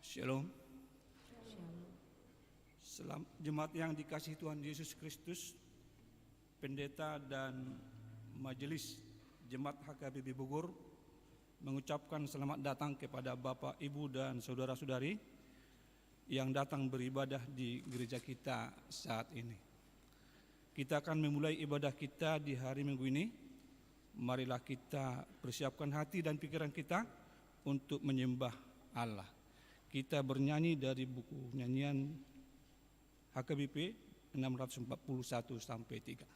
Shalom. Jemaat yang dikasihi Tuhan Yesus Kristus, pendeta dan majelis Jemaat HKBP Bogor mengucapkan selamat datang kepada Bapak, Ibu, dan saudara-saudari yang datang beribadah di gereja kita saat ini. Kita akan memulai ibadah kita di hari Minggu ini. Marilah kita persiapkan hati dan pikiran kita untuk menyembah Allah. Kita bernyanyi dari buku nyanyian HKBP 641 sampai 3.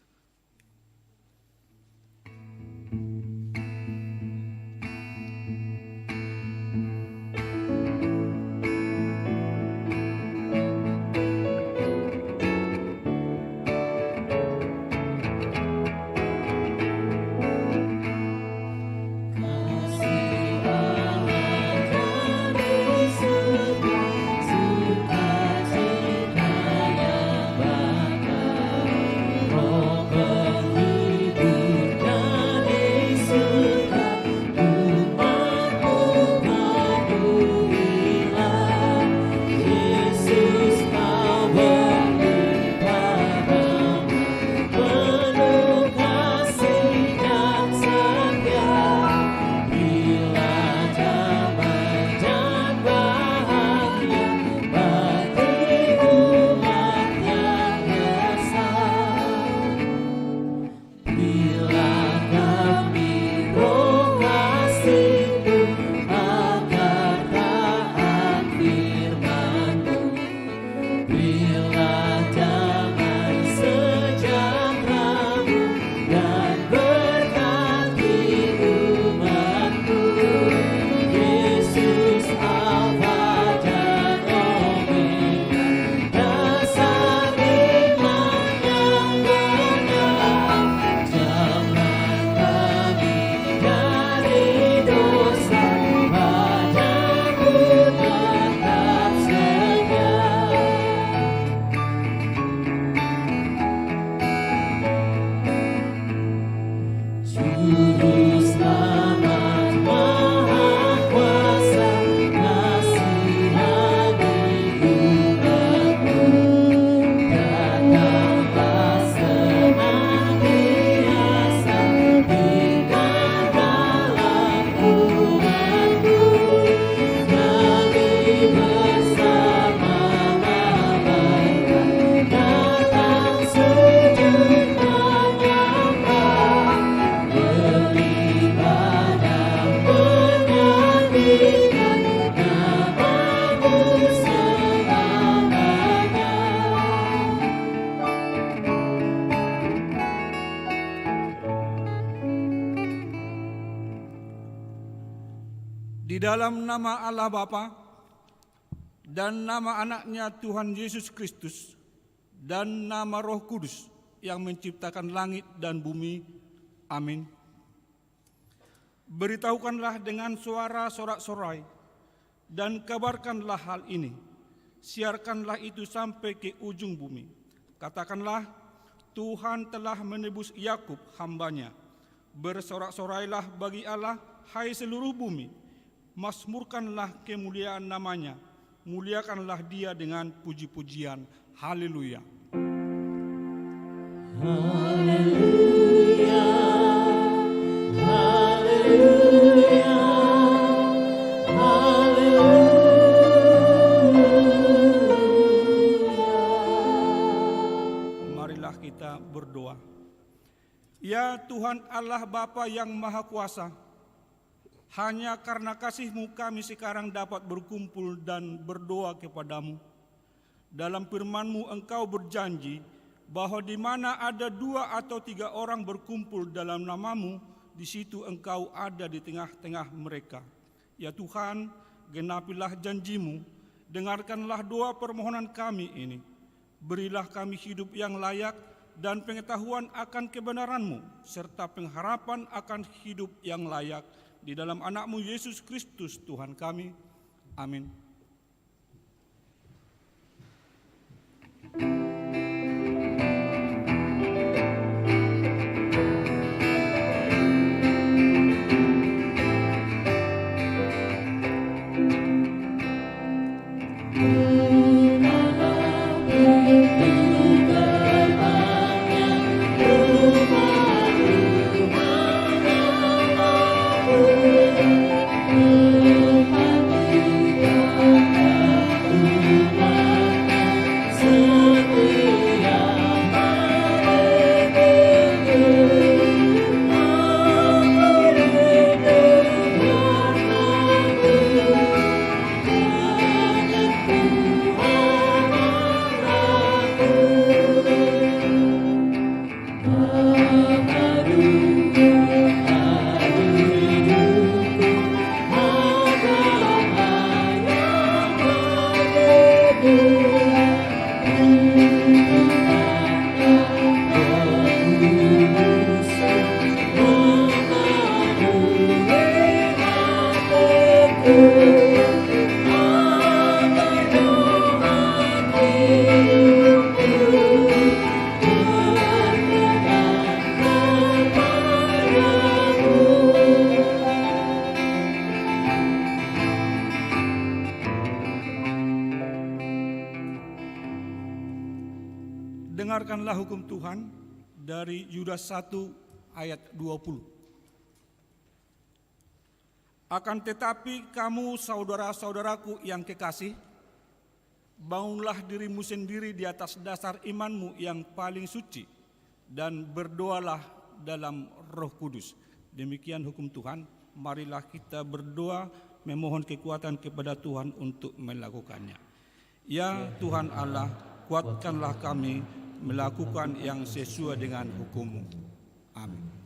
Di dalam nama Allah Bapa dan nama anaknya Tuhan Yesus Kristus dan nama Roh Kudus yang menciptakan langit dan bumi. Amin. Beritahukanlah dengan suara sorak-sorai dan kabarkanlah hal ini. Siarkanlah itu sampai ke ujung bumi. Katakanlah, Tuhan telah menebus Yakub hamba-Nya. Bersorak-sorailah bagi Allah, hai seluruh bumi. Mazmurkanlah kemuliaan namanya, muliakanlah dia dengan puji-pujian. Haleluya. Haleluya, haleluya, haleluya. Marilah kita berdoa. Ya Tuhan Allah Bapa yang Maha Kuasa, hanya karena kasih-Mu kami sekarang dapat berkumpul dan berdoa kepadamu. Dalam firman-Mu Engkau berjanji bahwa di mana ada 2 atau 3 orang berkumpul dalam nama-Mu, di situ Engkau ada di tengah-tengah mereka. Ya Tuhan, genapilah janji-Mu, dengarkanlah doa permohonan kami ini. Berilah kami hidup yang layak dan pengetahuan akan kebenaran-Mu, serta pengharapan akan hidup yang layak. Di dalam anak-Mu Yesus Kristus Tuhan kami. Amin. Dengarkanlah hukum Tuhan dari Yudas 1 ayat 20. Akan tetapi kamu saudara-saudaraku yang kekasih, bangunlah dirimu sendiri di atas dasar imanmu yang paling suci dan berdoalah dalam Roh Kudus. Demikian hukum Tuhan. Marilah kita berdoa memohon kekuatan kepada Tuhan untuk melakukannya. Ya Tuhan Allah, kuatkanlah kami melakukan yang sesuai dengan hukum-Mu. Amin.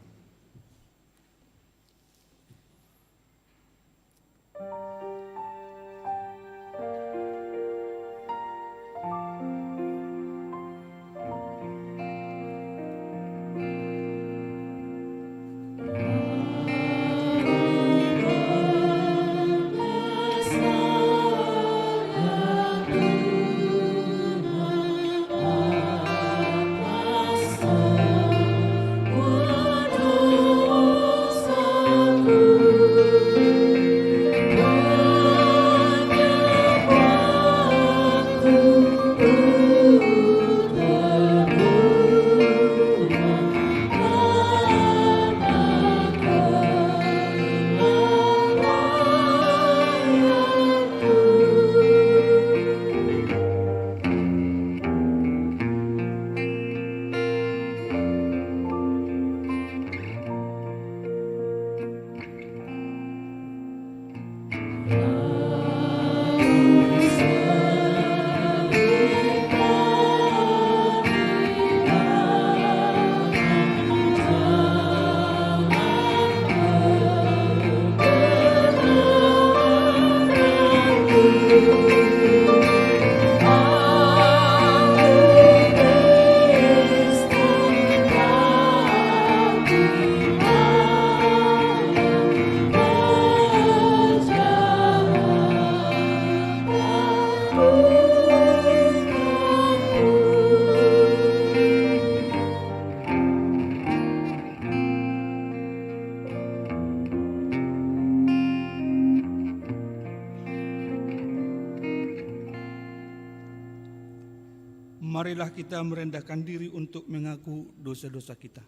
Marilah kita merendahkan diri untuk mengaku dosa-dosa kita.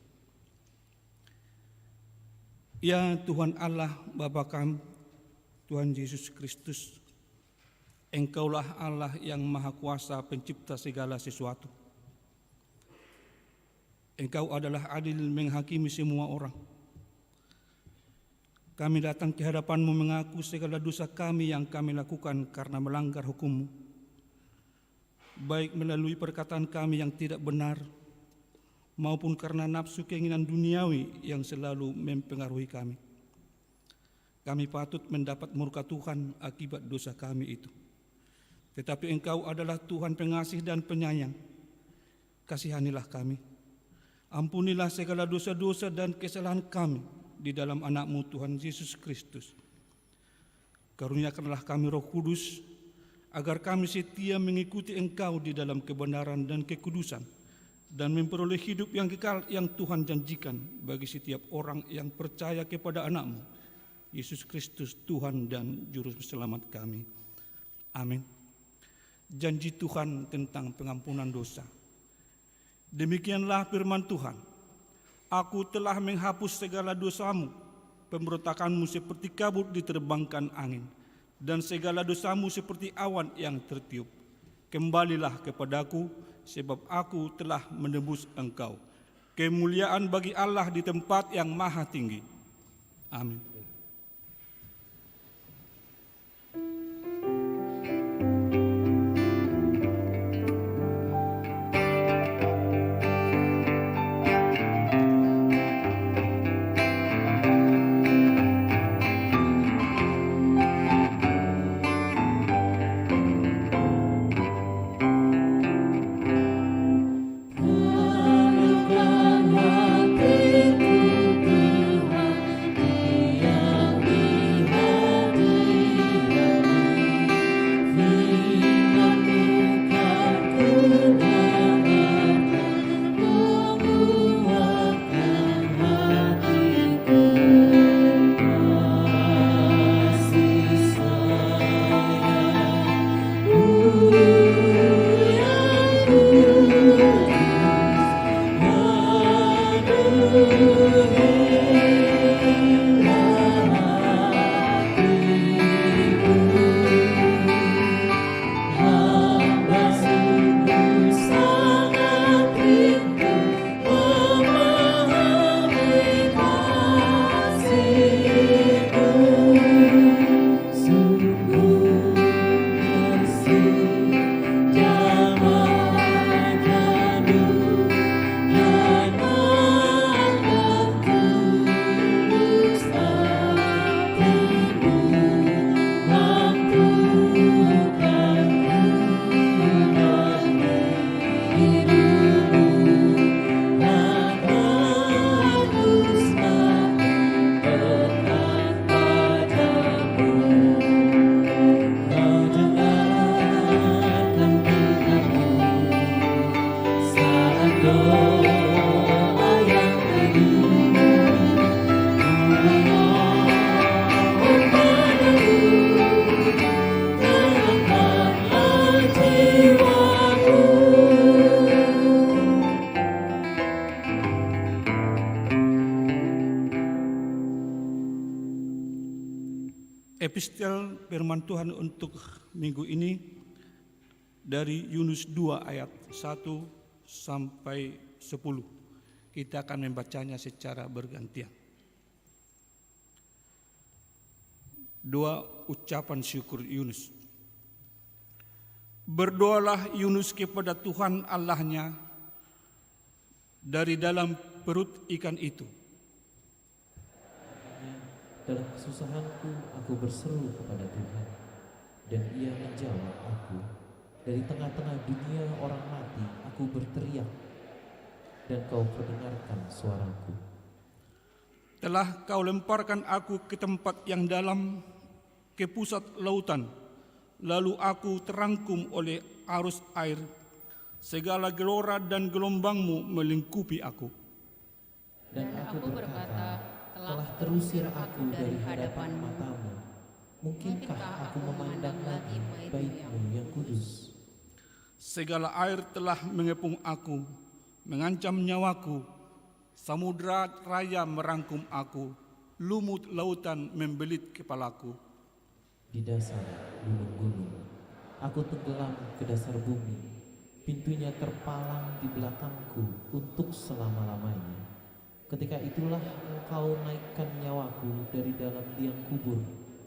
Ya Tuhan Allah, Bapa kami, Tuhan Yesus Kristus, Engkaulah Allah yang Maha Kuasa, pencipta segala sesuatu. Engkau adalah adil menghakimi semua orang. Kami datang ke hadapan-Mu mengaku segala dosa kami yang kami lakukan karena melanggar hukum-Mu, baik melalui perkataan kami yang tidak benar, maupun karena nafsu keinginan duniawi yang selalu mempengaruhi kami. Kami patut mendapat murka Tuhan akibat dosa kami itu. Tetapi Engkau adalah Tuhan pengasih dan penyayang. Kasihanilah kami. Ampunilah segala dosa-dosa dan kesalahan kami di dalam anak-Mu Tuhan Yesus Kristus. Karuniakanlah kami Roh Kudus, agar kami setia mengikuti Engkau di dalam kebenaran dan kekudusan, dan memperoleh hidup yang kekal yang Tuhan janjikan bagi setiap orang yang percaya kepada anak-Mu, Yesus Kristus Tuhan dan Juru Selamat kami. Amin. Janji Tuhan tentang pengampunan dosa. Demikianlah firman Tuhan. Aku telah menghapus segala dosamu, pemberontakanmu seperti kabut diterbangkan angin, dan segala dosamu seperti awan yang tertiup. Kembalilah kepadaku, sebab aku telah menebus engkau. Kemuliaan bagi Allah di tempat yang maha tinggi. Amin. Hatiku Tuhan, Epistel firman Tuhan untuk minggu ini dari Yunus 2 ayat 1 sampai 10. Kita akan membacanya secara bergantian. Doa ucapan syukur Yunus. Berdoalah Yunus kepada Tuhan Allahnya dari dalam perut ikan itu. Dalam kesusahanku aku berseru kepada Tuhan, dan Ia menjawab aku. Dari tengah-tengah dunia orang mati aku berteriak, dan Kau mendengarkan suaraku. Telah Kau lemparkan aku ke tempat yang dalam, ke pusat lautan, lalu aku terangkum oleh arus air. Segala gelora dan gelombangmu melingkupi aku. Dan aku berkata, telah terusir aku dari hadapan matamu. Mungkinkah aku memandang lagi bait-Mu yang kudus? Segala air telah mengepung aku, mengancam nyawaku. Samudra raya merangkum aku, lumut lautan membelit kepalaku. Di dasar gunung-gunung aku tenggelam ke dasar bumi. Pintunya terpalang di belakangku untuk selama-lamanya. Ketika itulah Engkau naikkan nyawaku dari dalam liang kubur,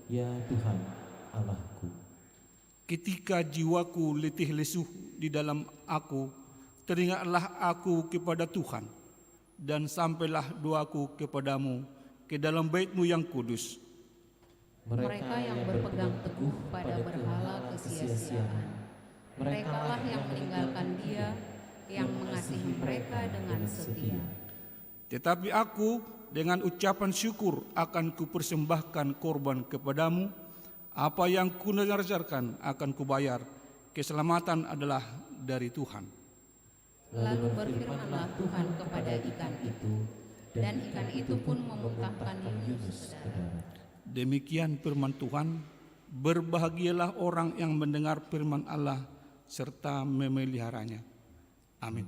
ya Tuhan Allahku. Ketika jiwaku letih lesu di dalam aku, teringatlah aku kepada Tuhan, dan sampailah doaku kepadamu ke dalam bait-Mu yang kudus. Mereka yang berpegang teguh pada berhala kesia-siaan, merekalah yang meninggalkan Dia, yang mengasihi mereka dengan setia. Tetapi aku dengan ucapan syukur akan kupersembahkan korban kepadamu. Apa yang kunarjarkan akan kubayar. Keselamatan adalah dari Tuhan. Lalu berfirmanlah Tuhan kepada ikan itu, dan ikan itu pun memuntahkan Yunus ke darat. Demikian firman Tuhan. Berbahagialah orang yang mendengar firman Allah serta memeliharanya. Amin.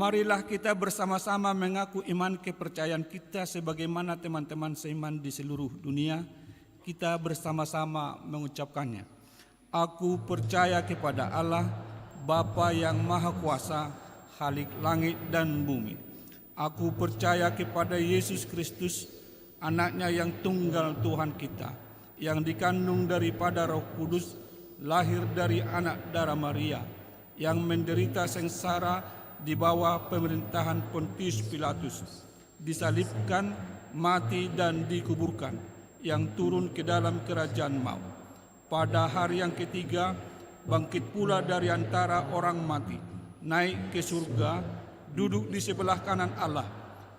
Marilah kita bersama-sama mengaku iman kepercayaan kita sebagaimana teman-teman seiman di seluruh dunia. Kita bersama-sama mengucapkannya. Aku percaya kepada Allah, Bapa yang Maha Kuasa, Khalik langit dan bumi. Aku percaya kepada Yesus Kristus, anaknya yang tunggal Tuhan kita, yang dikandung daripada Roh Kudus, lahir dari anak darah Maria, yang menderita sengsara di bawah pemerintahan Pontius Pilatus, disalibkan, mati dan dikuburkan, yang turun ke dalam kerajaan maut. Pada hari yang ketiga, bangkit pula dari antara orang mati, naik ke surga, duduk di sebelah kanan Allah,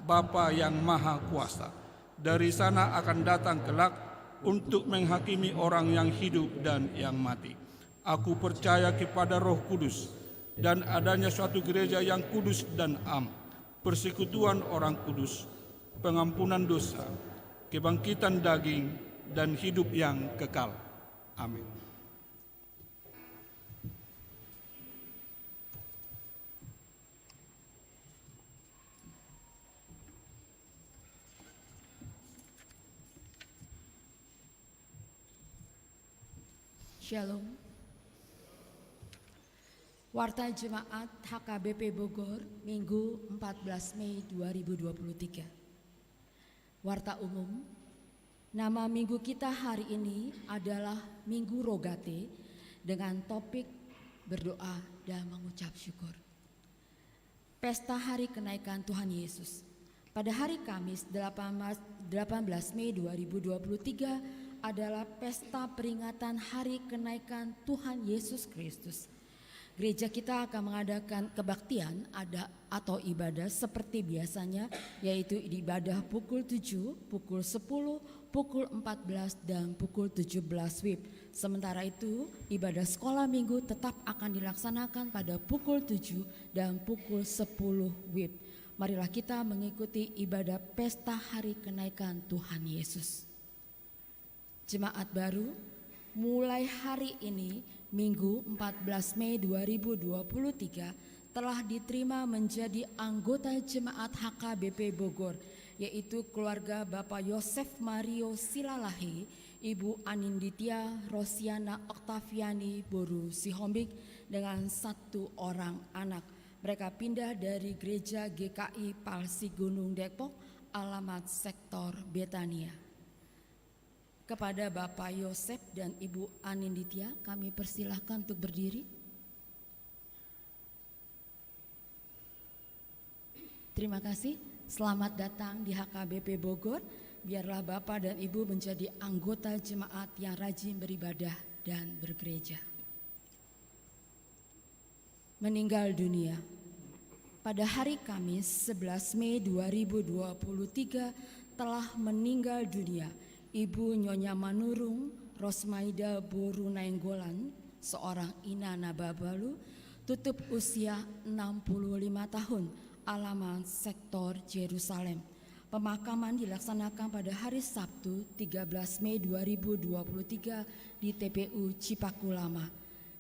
Bapa yang Maha Kuasa. Dari sana akan datang kelak untuk menghakimi orang yang hidup dan yang mati. Aku percaya kepada Roh Kudus dan adanya suatu gereja yang kudus dan am, persekutuan orang kudus, pengampunan dosa, kebangkitan daging, dan hidup yang kekal. Amin. Shalom. Warta Jemaat HKBP Bogor, Minggu 14 Mei 2023. Warta umum, nama minggu kita hari ini adalah Minggu Rogate dengan topik berdoa dan mengucap syukur. Pesta Hari Kenaikan Tuhan Yesus. Pada hari Kamis 18 Mei 2023 adalah pesta peringatan Hari Kenaikan Tuhan Yesus Kristus. Gereja kita akan mengadakan kebaktian atau ibadah seperti biasanya, yaitu ibadah pukul 7, pukul 10, pukul 14 dan pukul 17 WIB. Sementara itu, ibadah sekolah minggu tetap akan dilaksanakan pada pukul 7 dan pukul 10 WIB. Marilah kita mengikuti ibadah pesta Hari Kenaikan Tuhan Yesus. Jemaat baru, mulai hari ini Minggu 14 Mei 2023 telah diterima menjadi anggota Jemaat HKBP Bogor, yaitu keluarga Bapak Yosef Mario Silalahi, Ibu Aninditya Rosiana Oktaviani Boru Sihombing dengan 1 orang anak. Mereka pindah dari Gereja GKI Palsi Gunung Depok, alamat sektor Betania. Kepada Bapak Yosef dan Ibu Aninditya, kami persilahkan untuk berdiri. Terima kasih, selamat datang di HKBP Bogor. Biarlah Bapak dan Ibu menjadi anggota jemaat yang rajin beribadah dan bergereja. Meninggal dunia. Pada hari Kamis 11 Mei 2023 telah meninggal dunia Ibu Nyonya Manurung Rosmaida Boru Nainggolan, seorang Ina Nababalu, tutup usia 65 tahun, alamat sektor Yerusalem. Pemakaman dilaksanakan pada hari Sabtu 13 Mei 2023 di TPU Cipaku Lama.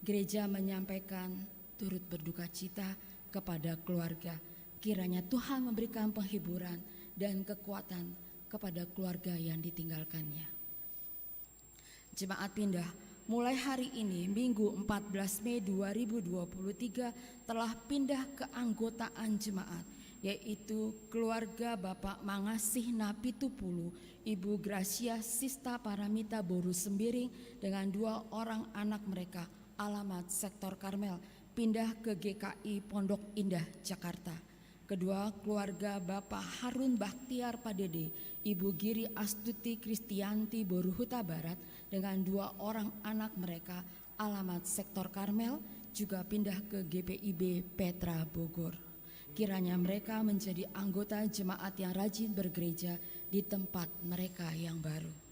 Gereja menyampaikan turut berduka cita kepada keluarga. Kiranya Tuhan memberikan penghiburan dan kekuatan kepada keluarga yang ditinggalkannya. Jemaat pindah, mulai hari ini Minggu 14 Mei 2023 telah pindah ke anggotaan jemaat, yaitu keluarga Bapak Mangasih Napitupulu, Ibu Gracia Sista Paramita Boru Sembiring dengan 2 orang anak mereka, alamat sektor Karmel, pindah ke GKI Pondok Indah, Jakarta. Kedua keluarga Bapak Harun Bakhtiar Padede, Ibu Giri Astuti Kristianti Boru Huta Barat dengan 2 orang anak mereka, alamat sektor Karmel, juga pindah ke GPIB Petra Bogor. Kiranya mereka menjadi anggota jemaat yang rajin bergereja di tempat mereka yang baru.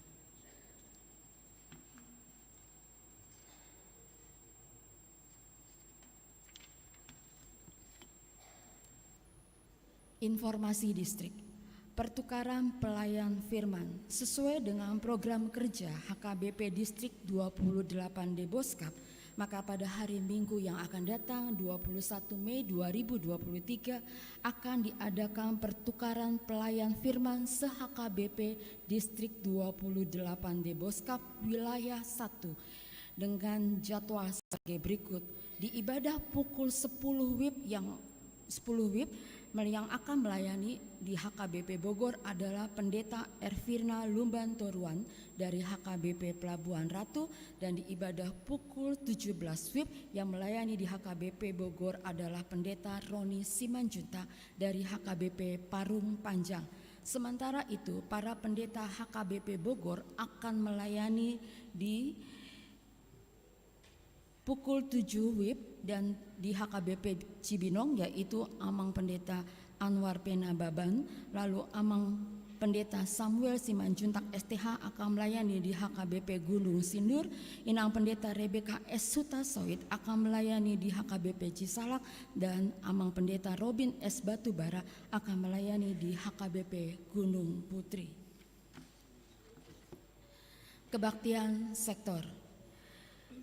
Informasi distrik. Pertukaran pelayan firman sesuai dengan program kerja HKBP Distrik 28 Deboskap, maka pada hari Minggu yang akan datang 21 Mei 2023 akan diadakan pertukaran pelayan firman se-HKBP Distrik 28 Deboskap wilayah 1 dengan jadwal sebagai berikut. Di ibadah pukul 10 WIB Yang akan melayani di HKBP Bogor adalah Pendeta Ervirna Lumban Toruan dari HKBP Pelabuhan Ratu, dan di ibadah pukul 17 WIB yang melayani di HKBP Bogor adalah Pendeta Roni Simanjuntak dari HKBP Parung Panjang. Sementara itu, para pendeta HKBP Bogor akan melayani di pukul 7 WIB dan di HKBP Cibinong, yaitu Amang Pendeta Anwar Pena Baban, lalu Amang Pendeta Samuel Simanjuntak STH akan melayani di HKBP Gunung Sindur, Inang Pendeta Rebeka S. Sutasoid akan melayani di HKBP Cisalak, dan Amang Pendeta Robin S. Batubara akan melayani di HKBP Gunung Putri. Kebaktian sektor.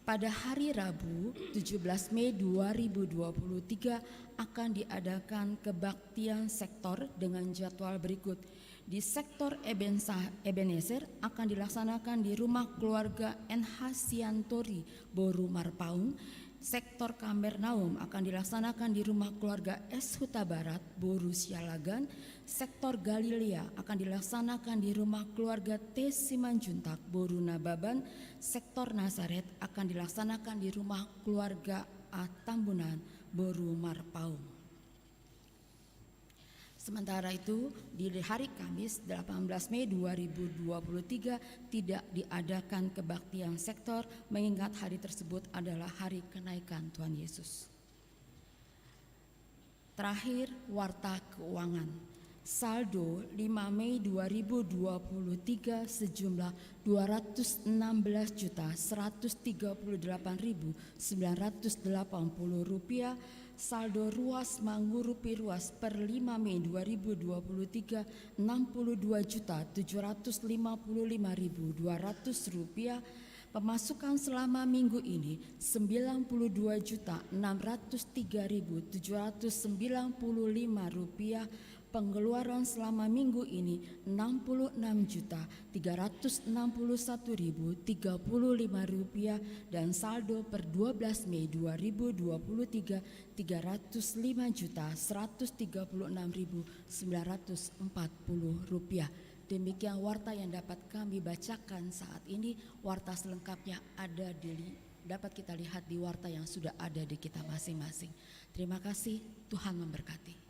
Pada hari Rabu 17 Mei 2023 akan diadakan kebaktian sektor dengan jadwal berikut. Di sektor Ebenezer akan dilaksanakan di rumah keluarga NH Siantori Boru Marpaung. Sektor Kamernaum akan dilaksanakan di rumah keluarga S. Huta Barat Boru Sialagan. Sektor Galilea akan dilaksanakan di rumah keluarga T. Simanjuntak Boru Nababan. Sektor Nazaret akan dilaksanakan di rumah keluarga A. Tambunan Boru Marpaung. Sementara itu, di hari Kamis 18 Mei 2023 tidak diadakan kebaktian sektor, mengingat hari tersebut adalah hari kenaikan Tuhan Yesus. Terakhir, warta keuangan. Saldo 5 Mei 2023 sejumlah Rp206.138.980. Saldo ruas Mangurupi ruas per 5 Mei 2023 Rp62.755.200. Pemasukan selama minggu ini Rp96.303.795. Pengeluaran selama minggu ini Rp66.361.035 dan saldo per 12 Mei 2023 Rp300.136.940. Demikian warta yang dapat kami bacakan saat ini. Warta selengkapnya dapat kita lihat di warta yang sudah ada di kita masing-masing. Terima kasih, Tuhan memberkati.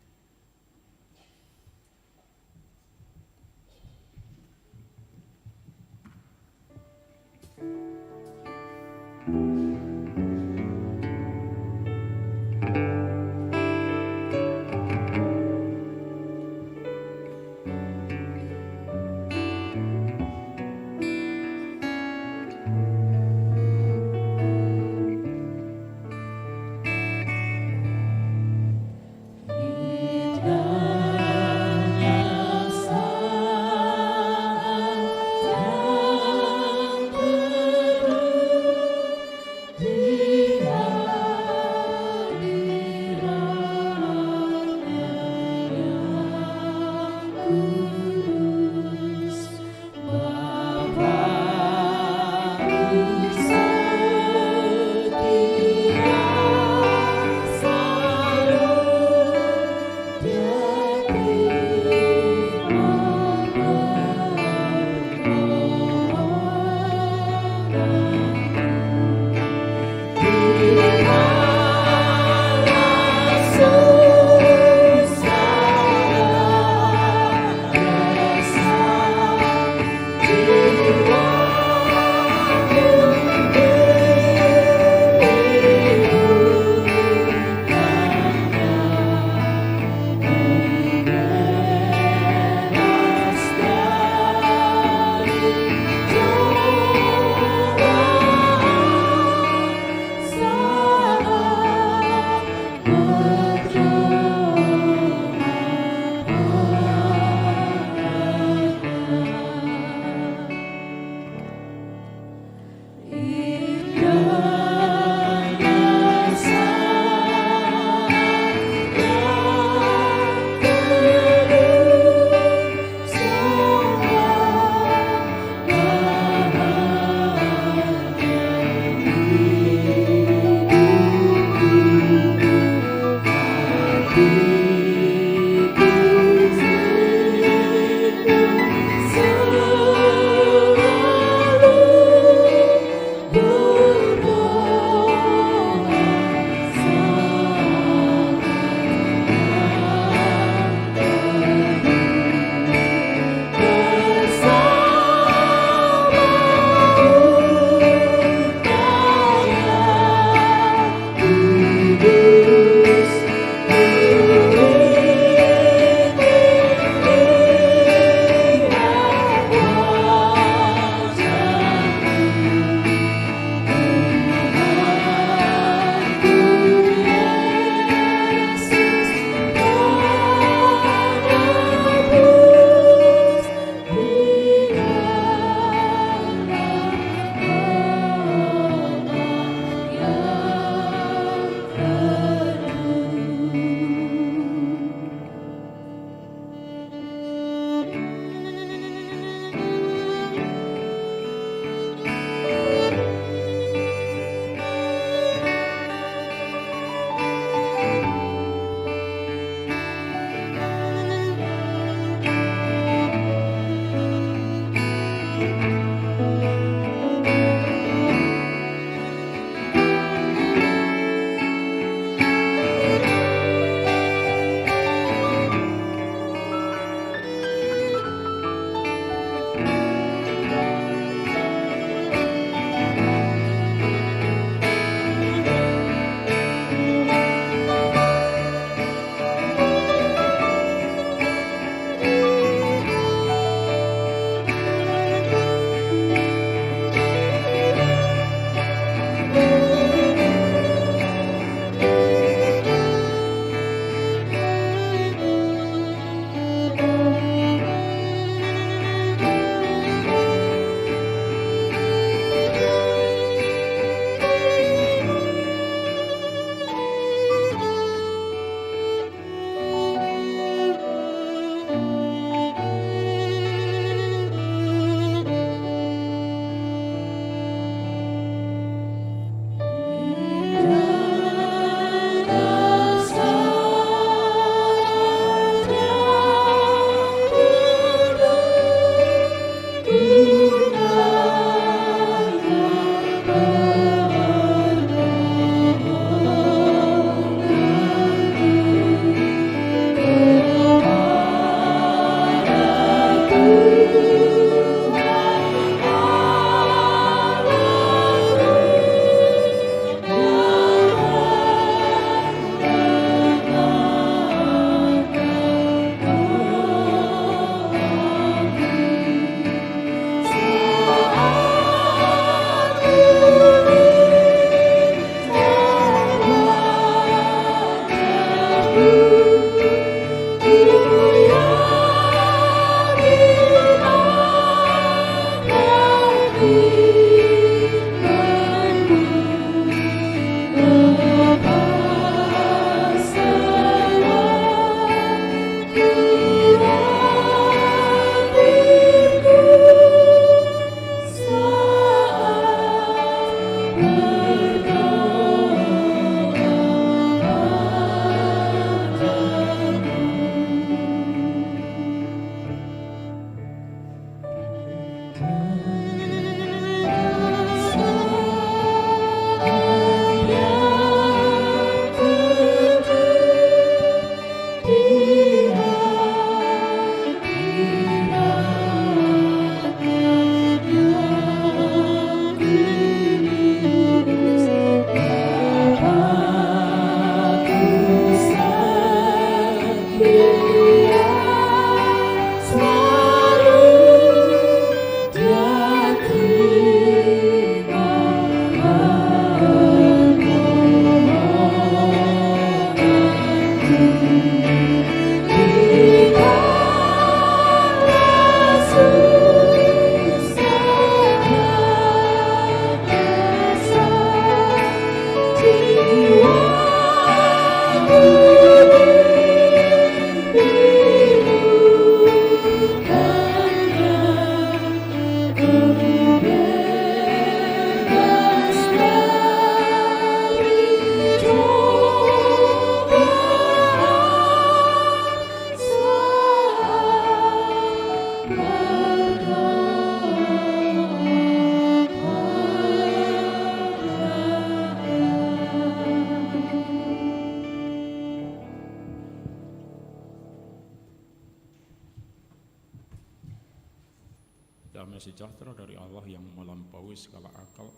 Damai sejahtera dari Allah yang melampaui segala akal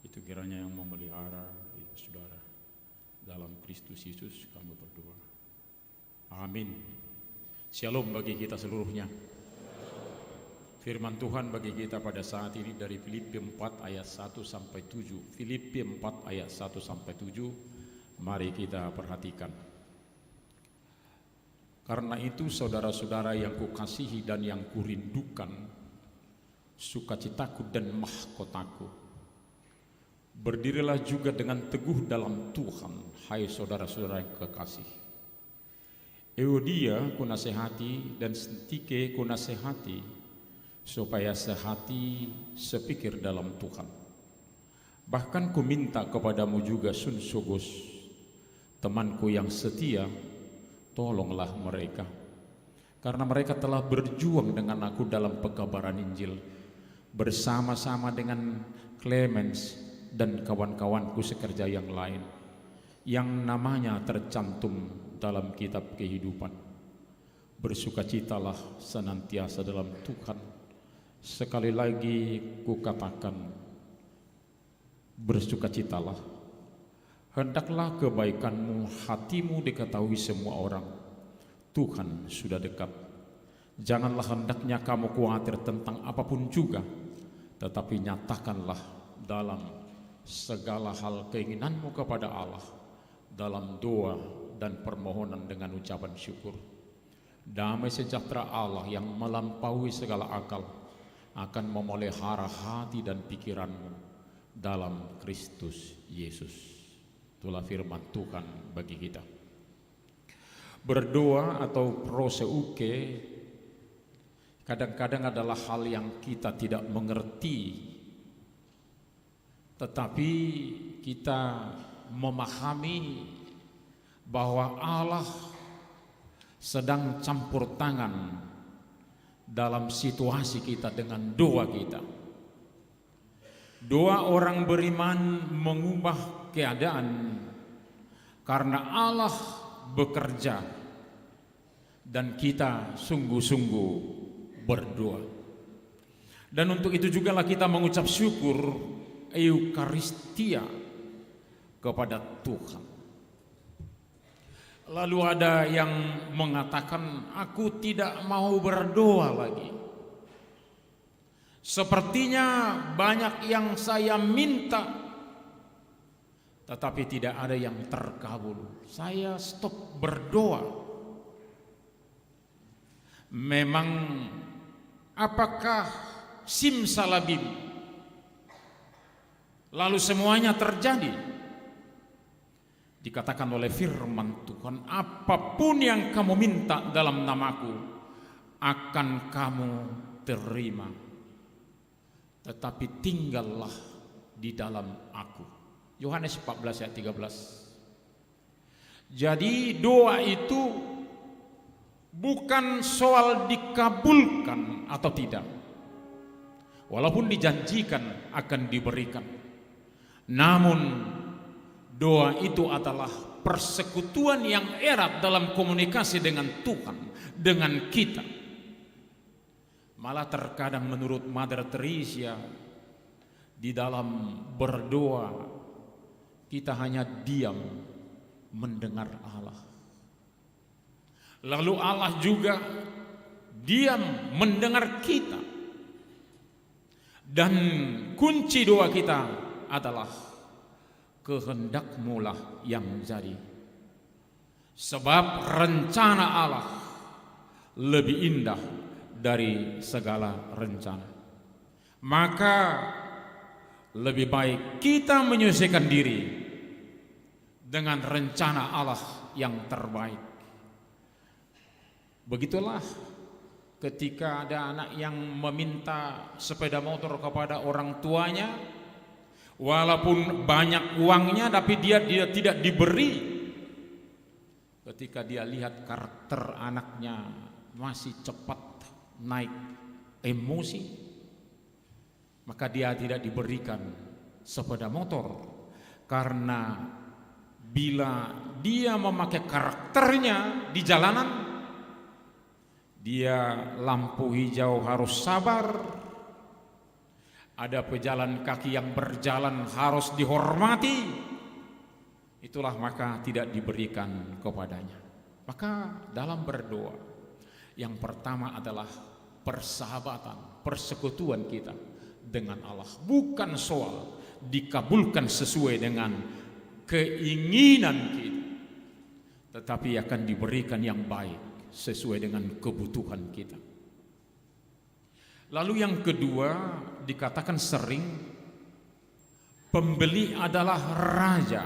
itu kiranya yang memelihara hidup saudara. Dalam Kristus Yesus kami berdoa. Amin. Shalom bagi kita seluruhnya. Firman Tuhan bagi kita pada saat ini dari Filipi 4 ayat 1 sampai 7. Filipi 4 ayat 1 sampai 7. Mari kita perhatikan. Karena itu saudara-saudara yang kukasihi dan yang kurindukan, sukacitaku dan mahkotaku, berdirilah juga dengan teguh dalam Tuhan, hai saudara-saudara yang kekasih. Euodia kunasehati dan Sintike kunasehati, supaya sehati sepikir dalam Tuhan. Bahkan ku minta kepadamu juga Sunsogos, temanku yang setia, tolonglah mereka, karena mereka telah berjuang dengan aku dalam pekabaran Injil, bersama-sama dengan Clemens dan kawan-kawanku sekerja yang lain, yang namanya tercantum dalam kitab kehidupan. Bersukacitalah senantiasa dalam Tuhan. Sekali lagi kukatakan, bersukacitalah. Hendaklah kebaikanmu, hatimu diketahui semua orang. Tuhan sudah dekat. Janganlah hendaknya kamu khawatir tentang apapun juga, tetapi nyatakanlah dalam segala hal keinginanmu kepada Allah, dalam doa dan permohonan dengan ucapan syukur. Damai sejahtera Allah yang melampaui segala akal akan memelihara hati dan pikiranmu dalam Kristus Yesus. Itulah firman Tuhan bagi kita. Berdoa atau proseuke kadang-kadang adalah hal yang kita tidak mengerti, tetapi kita memahami bahwa Allah sedang campur tangan dalam situasi kita dengan doa kita. Doa orang beriman mengubah keadaan karena Allah bekerja dan kita sungguh-sungguh berdoa. Dan untuk itu jugalah kita mengucap syukur Eukaristia kepada Tuhan. Lalu ada yang mengatakan, aku tidak mau berdoa lagi. Sepertinya banyak yang saya minta, tetapi tidak ada yang terkabul. Saya stop berdoa. Memang apakah simsalabim. Lalu semuanya terjadi. Dikatakan oleh firman Tuhan, apapun yang kamu minta dalam namaku akan kamu terima. Tetapi tinggallah di dalam aku. Yohanes 14 ayat 13. Jadi doa itu bukan soal dikabulkan atau tidak. Walaupun dijanjikan akan diberikan. Namun doa itu adalah persekutuan yang erat dalam komunikasi dengan Tuhan, dengan kita. Malah terkadang menurut Mother Teresa, di dalam berdoa kita hanya diam mendengar Allah. Lalu Allah juga diam mendengar kita. Dan kunci doa kita adalah kehendak-Mu lah yang jadi. Sebab rencana Allah lebih indah dari segala rencana. Maka lebih baik kita menyesuaikan diri dengan rencana Allah yang terbaik. Begitulah ketika ada anak yang meminta sepeda motor kepada orang tuanya, walaupun banyak uangnya tapi dia tidak diberi. Ketika dia lihat karakter anaknya masih cepat naik emosi, maka dia tidak diberikan sepeda motor. Karena bila dia memakai karakternya di jalanan, dia lampu hijau harus sabar, ada pejalan kaki yang berjalan harus dihormati, itulah maka tidak diberikan kepadanya. Maka dalam berdoa, yang pertama adalah persahabatan, persekutuan kita dengan Allah. Bukan soal dikabulkan sesuai dengan keinginan kita, tetapi akan diberikan yang baik sesuai dengan kebutuhan kita. Lalu yang kedua, dikatakan sering pembeli adalah raja.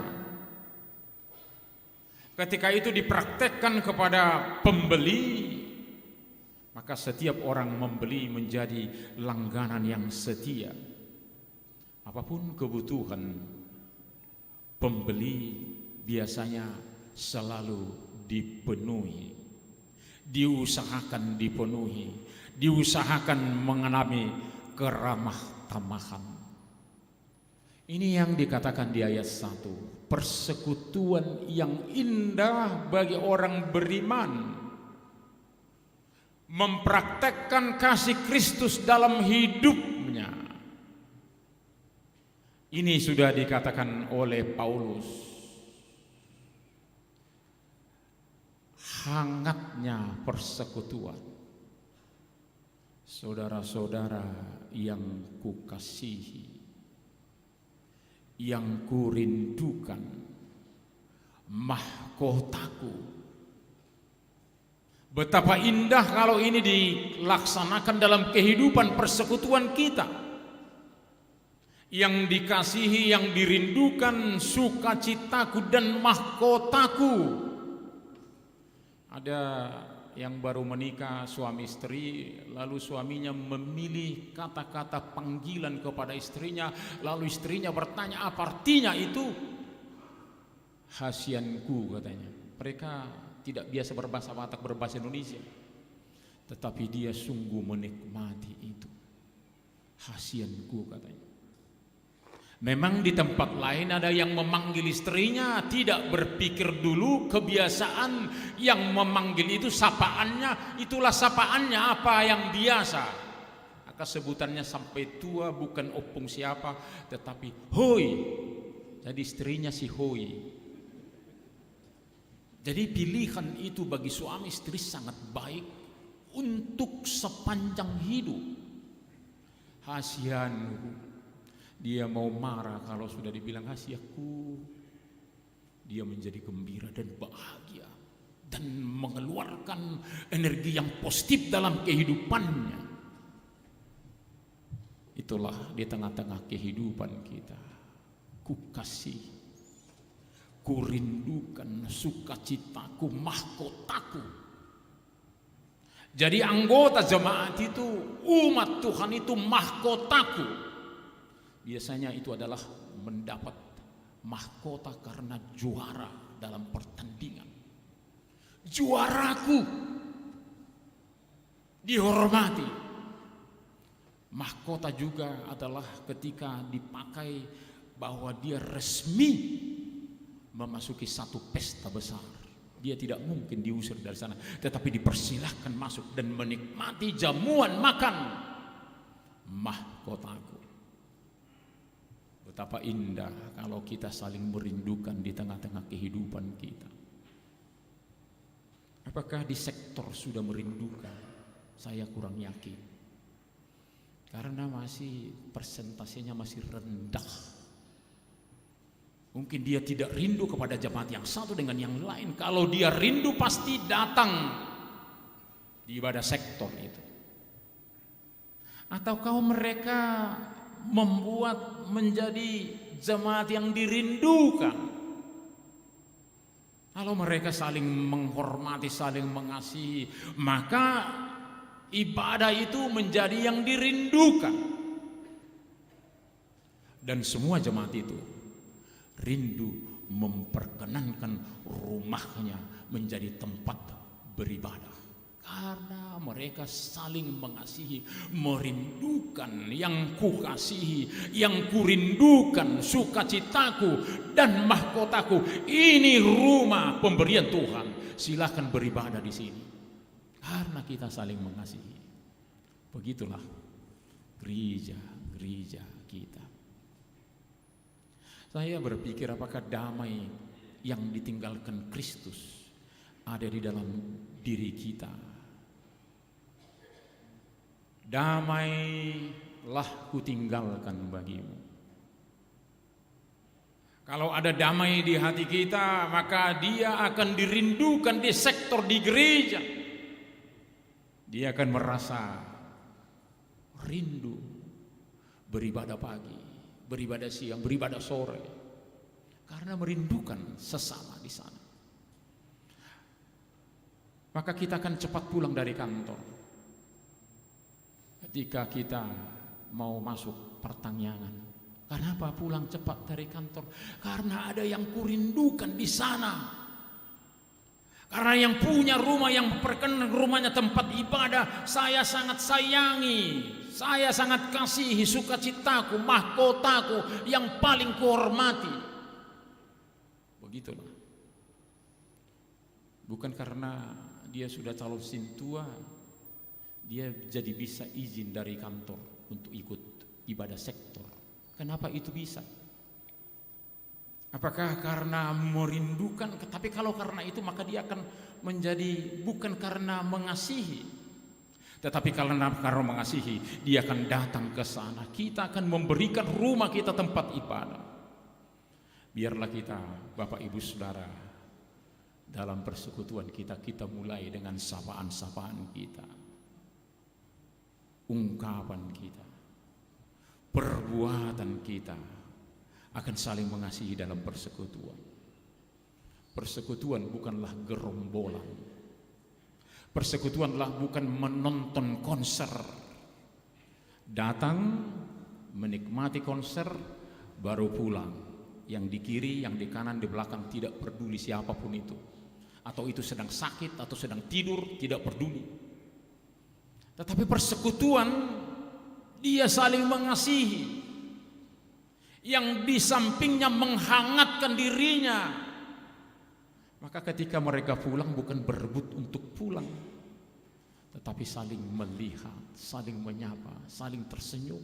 Ketika itu dipraktekkan kepada pembeli, maka setiap orang membeli menjadi langganan yang setia. Apapun kebutuhan, pembeli biasanya selalu dipenuhi, diusahakan dipenuhi, diusahakan mengalami keramah tamahan. Ini yang dikatakan di ayat 1, persekutuan yang indah bagi orang beriman, mempraktekkan kasih Kristus dalam hidupnya. Ini sudah dikatakan oleh Paulus. Hangatnya persekutuan. Saudara-saudara yang kukasihi, yang kurindukan, mahkotaku. Betapa indah kalau ini dilaksanakan dalam kehidupan persekutuan kita. Yang dikasihi, yang dirindukan, sukacitaku dan mahkotaku. Ada yang baru menikah suami istri, lalu suaminya memilih kata-kata panggilan kepada istrinya, lalu istrinya bertanya apa artinya itu. Hasianku katanya. Mereka tidak biasa berbahasa Batak, berbahasa Indonesia, tetapi dia sungguh menikmati itu. Hasianku katanya. Memang di tempat lain ada yang memanggil istrinya tidak berpikir dulu, kebiasaan yang memanggil itu sapaannya, itulah sapaannya apa yang biasa. Maka sebutannya sampai tua bukan opung siapa, tetapi hoi. Jadi istrinya si hoi. Jadi pilihan itu bagi suami istri sangat baik untuk sepanjang hidup. Hasianku. Dia mau marah kalau sudah dibilang hasiaku. Dia menjadi gembira dan bahagia dan mengeluarkan energi yang positif dalam kehidupannya. Itulah di tengah-tengah kehidupan kita. Ku kasih, ku rindukan sukacitaku, mahkotaku. Jadi anggota jemaat itu, umat Tuhan itu mahkotaku. Biasanya itu adalah mendapat mahkota karena juara dalam pertandingan. Juaraku dihormati. Mahkota juga adalah ketika dipakai bahwa dia resmi memasuki satu pesta besar. Dia tidak mungkin diusir dari sana, tetapi dipersilahkan masuk dan menikmati jamuan makan mahkotaku. Betapa indah kalau kita saling merindukan di tengah-tengah kehidupan kita. Apakah di sektor sudah merindukan? Saya kurang yakin. Karena masih persentasenya masih rendah. Mungkin dia tidak rindu kepada jemaat yang satu dengan yang lain. Kalau dia rindu pasti datang di ibadah sektor itu. Ataukah mereka membuat menjadi jemaat yang dirindukan? Kalau mereka saling menghormati, saling mengasihi, maka ibadah itu menjadi yang dirindukan. Dan semua jemaat itu rindu memperkenankan rumahnya menjadi tempat beribadah. Karena mereka saling mengasihi, merindukan yang kukasihi, yang kurindukan, sukacitaku dan mahkotaku. Ini rumah pemberian Tuhan. Silakan beribadah di sini. Karena kita saling mengasihi. Begitulah gereja kita. Saya berpikir apakah damai yang ditinggalkan Kristus ada di dalam diri kita. Damailah kutinggalkan bagimu. Kalau ada damai di hati kita, maka dia akan dirindukan di sektor di gereja. Dia akan merasa rindu beribadah pagi, beribadah siang, beribadah sore, karena merindukan sesama di sana. Maka kita akan cepat pulang dari kantor. Ketika kita mau masuk pertanyaan, kenapa pulang cepat dari kantor? Karena ada yang kurindukan di sana. Karena yang punya rumah, yang perkenan rumahnya tempat ibadah, saya sangat sayangi, saya sangat kasihi, sukacitaku, mahkotaku yang paling kuhormati. Begitulah. Bukan karena dia sudah calon sintua, dia jadi bisa izin dari kantor untuk ikut ibadah sektor. Kenapa itu bisa? Apakah karena merindukan? Tapi kalau karena itu maka dia akan menjadi bukan karena mengasihi, tetapi karena mengasihi dia akan datang ke sana. Kita akan memberikan rumah kita tempat ibadah. Biarlah kita, Bapak Ibu Saudara, dalam persekutuan kita mulai dengan sapaan-sapaan kita, ungkapan kita, perbuatan kita akan saling mengasihi dalam persekutuan. Persekutuan bukanlah gerombolan. Persekutuanlah bukan menonton konser. Datang, menikmati konser, baru pulang. Yang di kiri, yang di kanan, di belakang, tidak peduli siapapun itu. Atau itu sedang sakit, atau sedang tidur, tidak peduli. Tetapi persekutuan, dia saling mengasihi. Yang di sampingnya menghangatkan dirinya. Maka ketika mereka pulang bukan berebut untuk pulang, tetapi saling melihat, saling menyapa, saling tersenyum,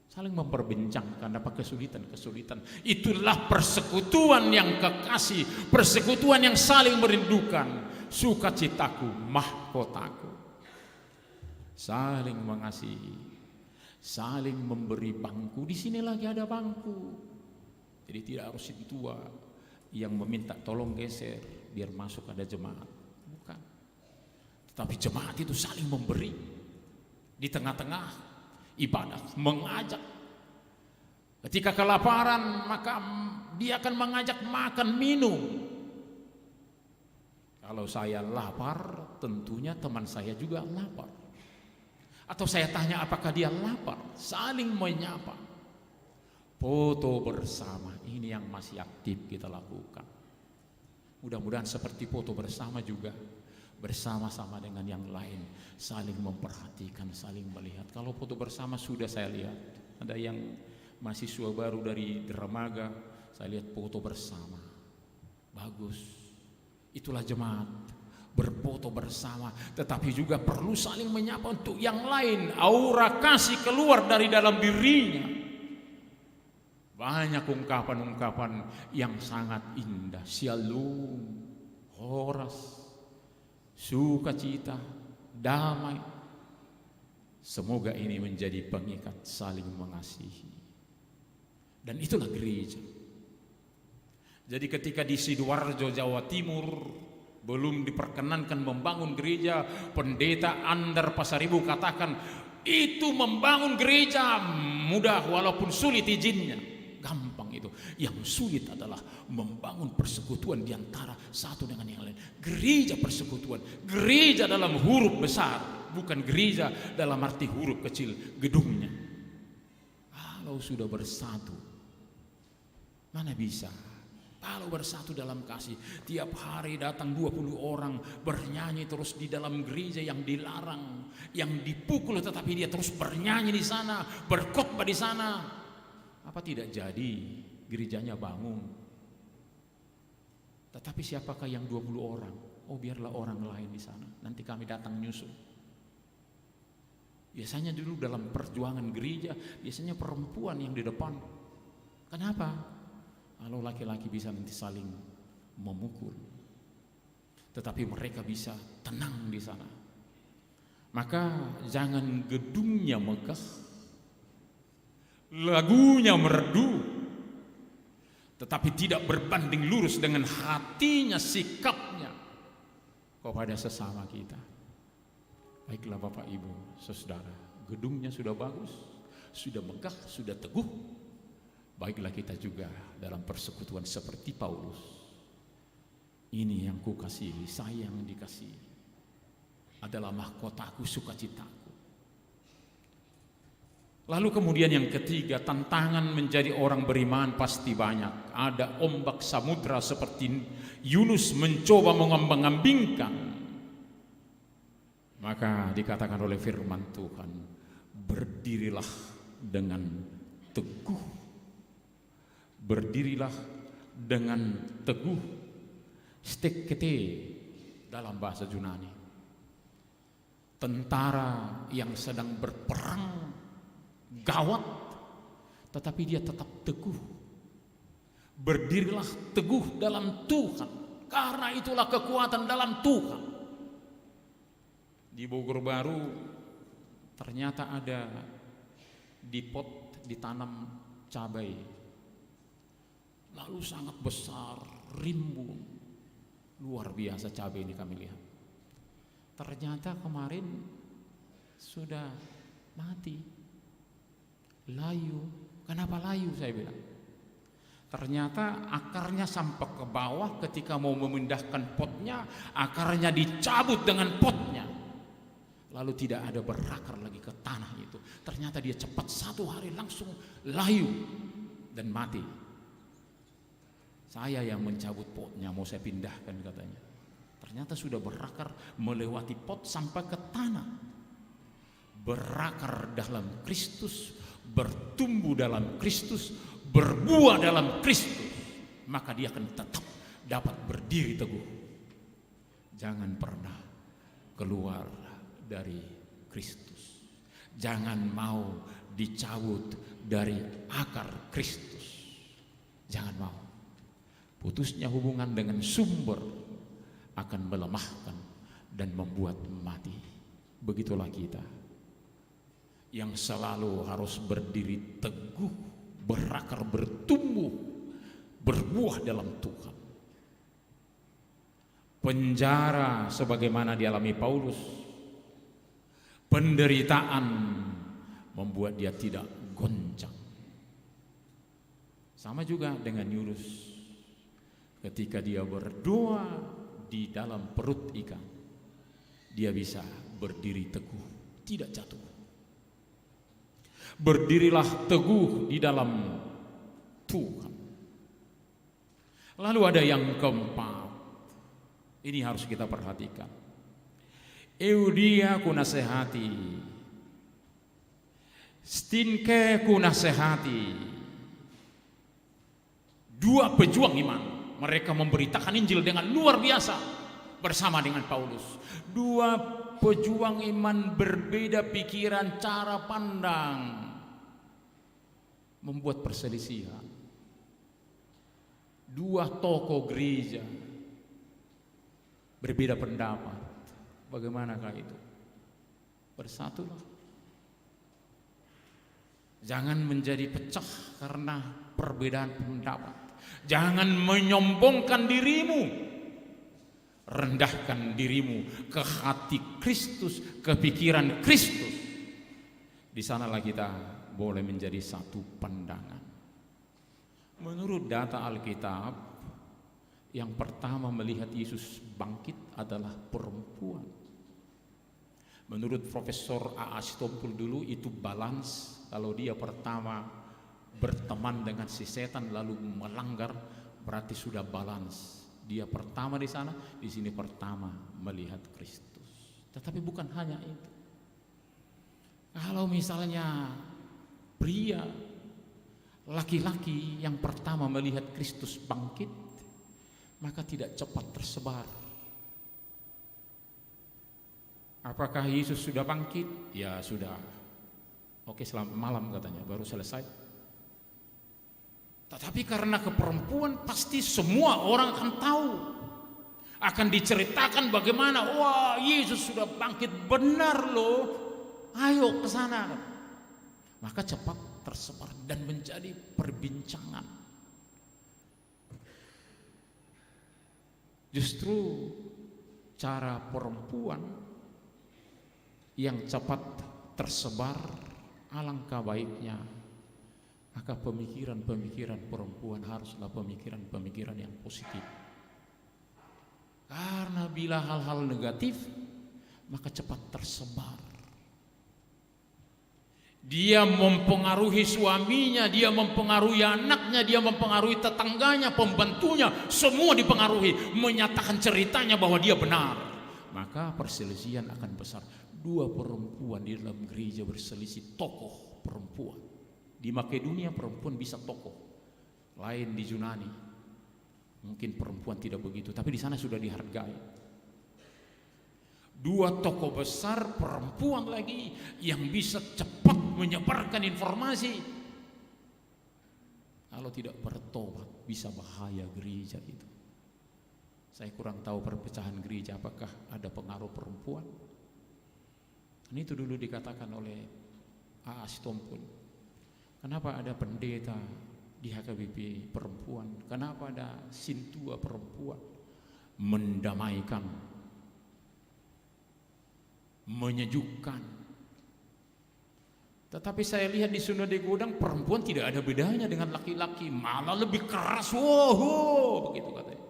saling memperbincangkan apa kesulitan-kesulitan. Itulah persekutuan yang kekasih, persekutuan yang saling merindukan, sukacitaku, mahkotaku. Saling mengasihi, saling memberi bangku. Di sini lagi ada bangku. Jadi tidak harus si tua yang meminta tolong geser biar masuk ada jemaat. Bukan. Tetapi jemaat itu saling memberi. Di tengah-tengah ibadah, mengajak. Ketika kelaparan, maka dia akan mengajak makan minum. Kalau saya lapar, tentunya teman saya juga lapar. Atau saya tanya apakah dia lapar, saling menyapa. Foto bersama, ini yang masih aktif kita lakukan. Mudah-mudahan seperti foto bersama juga, bersama-sama dengan yang lain, saling memperhatikan, saling melihat. Kalau foto bersama sudah saya lihat, ada yang mahasiswa baru dari dermaga, saya lihat foto bersama, bagus. Itulah jemaat, berfoto bersama, tetapi juga perlu saling menyapa untuk yang lain. Aura kasih keluar dari dalam dirinya. Banyak ungkapan-ungkapan yang sangat indah. Shalom, horas, sukacita, damai. Semoga ini menjadi pengikat saling mengasihi. Dan itulah gereja. Jadi ketika di Sidoarjo, Jawa Timur belum diperkenankan membangun gereja, pendeta Andar Pasaribu katakan, itu membangun gereja mudah walaupun sulit izinnya. Gampang itu. Yang sulit adalah membangun persekutuan di antara satu dengan yang lain. Gereja persekutuan, gereja dalam huruf besar, bukan gereja dalam arti huruf kecil gedungnya. Kalau sudah bersatu, mana bisa? Kalau bersatu dalam kasih, tiap hari datang 20 orang bernyanyi terus di dalam gereja yang dilarang, yang dipukul, tetapi dia terus bernyanyi di sana, berkhotbah di sana. Apa tidak jadi gerejanya bangun? Tetapi siapakah yang 20 orang? Oh, biarlah orang lain di sana, nanti kami datang nyusul. Biasanya dulu dalam perjuangan gereja, biasanya perempuan yang di depan. Kenapa? Kalau laki-laki bisa nanti saling memukul, tetapi mereka bisa tenang di sana. Maka jangan gedungnya megah, lagunya merdu, tetapi tidak berbanding lurus dengan hatinya, sikapnya kepada sesama kita. Baiklah Bapak Ibu Saudara, gedungnya sudah bagus, sudah megah, sudah teguh. Baiklah kita juga dalam persekutuan seperti Paulus. Ini yang ku kasihi, saya yang dikasihi, adalah mahkotaku, sukacitaku. Lalu kemudian yang ketiga, tantangan menjadi orang beriman pasti banyak. Ada ombak samudra seperti Yunus mencoba mengambang-ambingkan. Maka dikatakan oleh firman Tuhan, berdirilah dengan teguh. Berdirilah dengan teguh. Stekete dalam bahasa Yunani. Tentara yang sedang berperang gawat, tetapi dia tetap teguh. Berdirilah teguh dalam Tuhan, karena itulah kekuatan dalam Tuhan. Di Bogor Baru ternyata ada di pot ditanam cabai, lalu sangat besar, rimbun, luar biasa cabai ini kami lihat. Ternyata kemarin sudah mati, layu. Kenapa layu saya bilang? Ternyata akarnya sampai ke bawah, ketika mau memindahkan potnya, akarnya dicabut dengan potnya. Lalu tidak ada berakar lagi ke tanah itu. Ternyata dia cepat 1 hari langsung layu dan mati. Saya yang mencabut potnya, mau saya pindahkan katanya. Ternyata sudah berakar melewati pot sampai ke tanah. Berakar dalam Kristus, bertumbuh dalam Kristus, berbuah dalam Kristus, maka dia akan tetap dapat berdiri teguh. Jangan pernah keluar dari Kristus. Jangan mau dicabut dari akar Kristus. Jangan mau. Putusnya hubungan dengan sumber akan melemahkan dan membuat mati. Begitulah kita yang selalu harus berdiri teguh, berakar, bertumbuh, berbuah dalam Tuhan. Penjara sebagaimana dialami Paulus, penderitaan membuat dia tidak goncang. Sama juga dengan Yunus, ketika dia berdoa di dalam perut ikan, dia bisa berdiri teguh, tidak jatuh. Berdirilah teguh di dalam Tuhan. Lalu ada yang keempat, ini harus kita perhatikan. Eudia ku nasihati, Stinke ku nasihati. Dua pejuang iman, mereka memberitakan Injil dengan luar biasa bersama dengan Paulus. Dua pejuang iman berbeda pikiran, cara pandang, membuat perselisihan. Dua tokoh gereja berbeda pendapat. Bagaimanakah itu? Bersatulah. Jangan menjadi pecah karena perbedaan pendapat. Jangan menyombongkan dirimu. Rendahkan dirimu ke hati Kristus, ke pikiran Kristus. Di sanalah kita boleh menjadi satu pandangan. Menurut data Alkitab, yang pertama melihat Yesus bangkit adalah perempuan. Menurut Profesor A.A. Stompul dulu itu balance. Kalau dia pertama berteman dengan si setan lalu melanggar, berarti sudah balance. Dia pertama di sana, di sini pertama melihat Kristus. Tetapi bukan hanya itu. Kalau misalnya pria, laki-laki yang pertama melihat Kristus bangkit, maka tidak cepat tersebar. Apakah Yesus sudah bangkit? Ya sudah. Oke, selamat malam katanya, baru selesai. Tetapi karena keperempuan pasti semua orang akan tahu. Akan diceritakan bagaimana, wah Yesus sudah bangkit, benar loh. Ayo ke sana. Maka cepat tersebar dan menjadi perbincangan. Justru cara perempuan yang cepat tersebar, alangkah baiknya. Maka pemikiran-pemikiran perempuan haruslah pemikiran-pemikiran yang positif. Karena bila hal-hal negatif, maka cepat tersebar. Dia mempengaruhi suaminya, dia mempengaruhi anaknya, dia mempengaruhi tetangganya, pembantunya, semua dipengaruhi, menyatakan ceritanya bahwa dia benar. Maka perselisihan akan besar. Dua perempuan di dalam gereja berselisih, tokoh perempuan. Di Makedonia perempuan bisa tokoh, lain di Yunani. Mungkin perempuan tidak begitu, tapi di sana sudah dihargai. Dua tokoh besar perempuan lagi yang bisa cepat menyebarkan informasi. Kalau tidak bertobat bisa bahaya gereja itu. Saya kurang tahu perpecahan gereja apakah ada pengaruh perempuan. Ini itu dulu dikatakan oleh A.A. Stompul. Kenapa ada pendeta di HKBP perempuan? Kenapa ada sintua perempuan? Mendamaikan, menyejukkan. Tetapi saya lihat di Sinode Godang perempuan tidak ada bedanya dengan laki-laki, malah lebih keras. Wow, begitu katanya.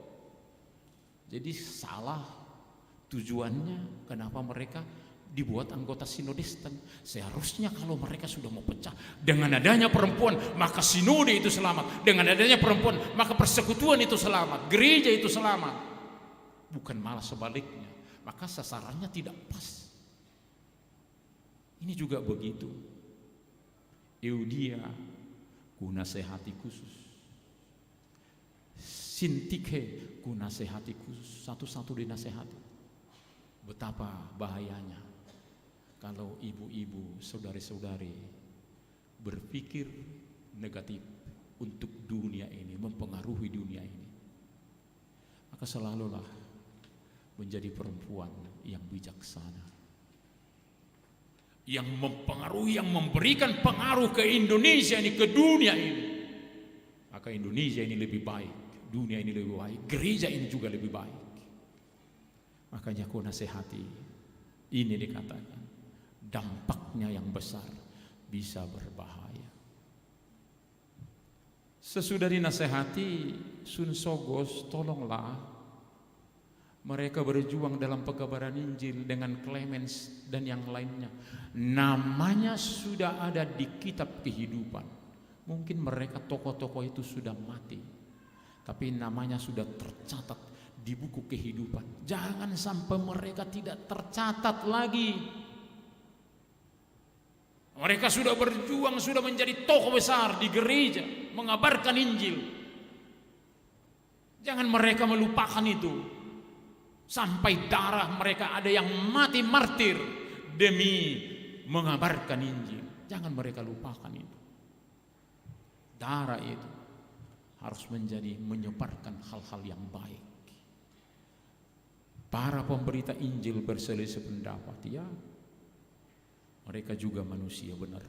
Jadi salah tujuannya. Kenapa mereka dibuat anggota Sinodisten? Seharusnya kalau mereka sudah mau pecah, dengan adanya perempuan maka sinode itu selamat. Dengan adanya perempuan maka persekutuan itu selamat, gereja itu selamat. Bukan malah sebaliknya. Maka sasarannya tidak pas. Ini juga begitu. Eudia ku nasihati khusus, Sintike ku nasihati khusus, satu-satu dinasihati. Betapa bahayanya kalau ibu-ibu, saudari-saudari berpikir negatif untuk dunia ini, mempengaruhi dunia ini. Maka selalulah menjadi perempuan yang bijaksana, yang mempengaruhi, yang memberikan pengaruh ke Indonesia ini, ke dunia ini. Maka Indonesia ini lebih baik, dunia ini lebih baik, gereja ini juga lebih baik. Makanya aku nasihati, ini dikatakan dampaknya yang besar. bisa berbahaya. Sesudah dinasehati, Sun Sogos, tolonglah mereka berjuang dalam pengabaran Injil dengan Clemens dan yang lainnya. Namanya sudah ada di kitab kehidupan. Mungkin mereka tokoh-tokoh itu sudah mati, tapi namanya sudah tercatat di buku kehidupan. Jangan sampai mereka tidak tercatat lagi. Mereka sudah berjuang, sudah menjadi tokoh besar di gereja, mengabarkan Injil. Jangan mereka melupakan itu. Sampai darah mereka ada yang mati martir demi mengabarkan Injil. Jangan mereka lupakan itu. Darah itu harus menjadi menyebarkan hal-hal yang baik. Para pemberita Injil berselisih pendapat, ya, mereka juga manusia benar.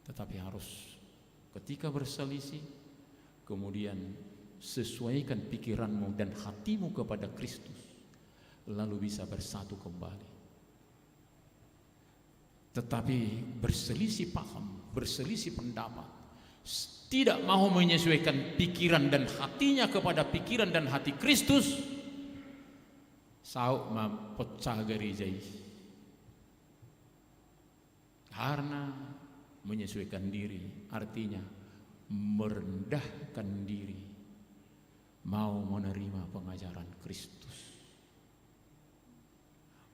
Tetapi harus ketika berselisih, kemudian sesuaikan pikiranmu dan hatimu kepada Kristus, lalu bisa bersatu kembali. Tetapi berselisih paham, berselisih pendapat, tidak mau menyesuaikan pikiran dan hatinya kepada pikiran dan hati Kristus, sauk mempecah gereja ini. Karena menyesuaikan diri artinya merendahkan diri, mau menerima pengajaran Kristus.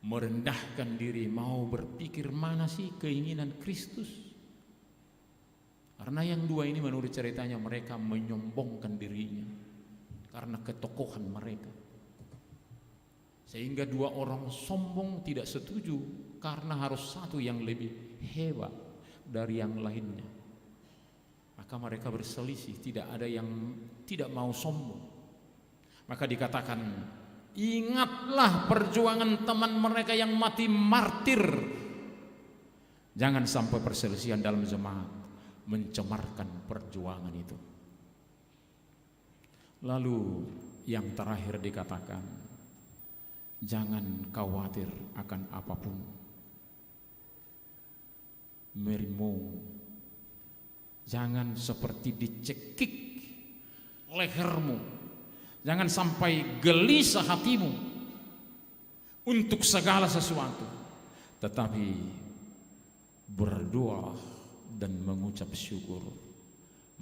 Merendahkan diri, mau berpikir mana sih keinginan Kristus. Karena yang dua ini menurut ceritanya mereka menyombongkan dirinya karena ketokohan mereka. Sehingga dua orang sombong tidak setuju karena harus satu yang lebih hebat dari yang lainnya. Maka mereka berselisih, tidak ada yang tidak mau sombong. Maka dikatakan, ingatlah perjuangan teman mereka yang mati martir. Jangan sampai perselisihan dalam jemaat mencemarkan perjuangan itu. Lalu yang terakhir dikatakan, jangan khawatir akan apapun. Merimu, jangan seperti dicekik lehermu. Jangan sampai gelisah hatimu untuk segala sesuatu, tetapi berdoa dan mengucap syukur,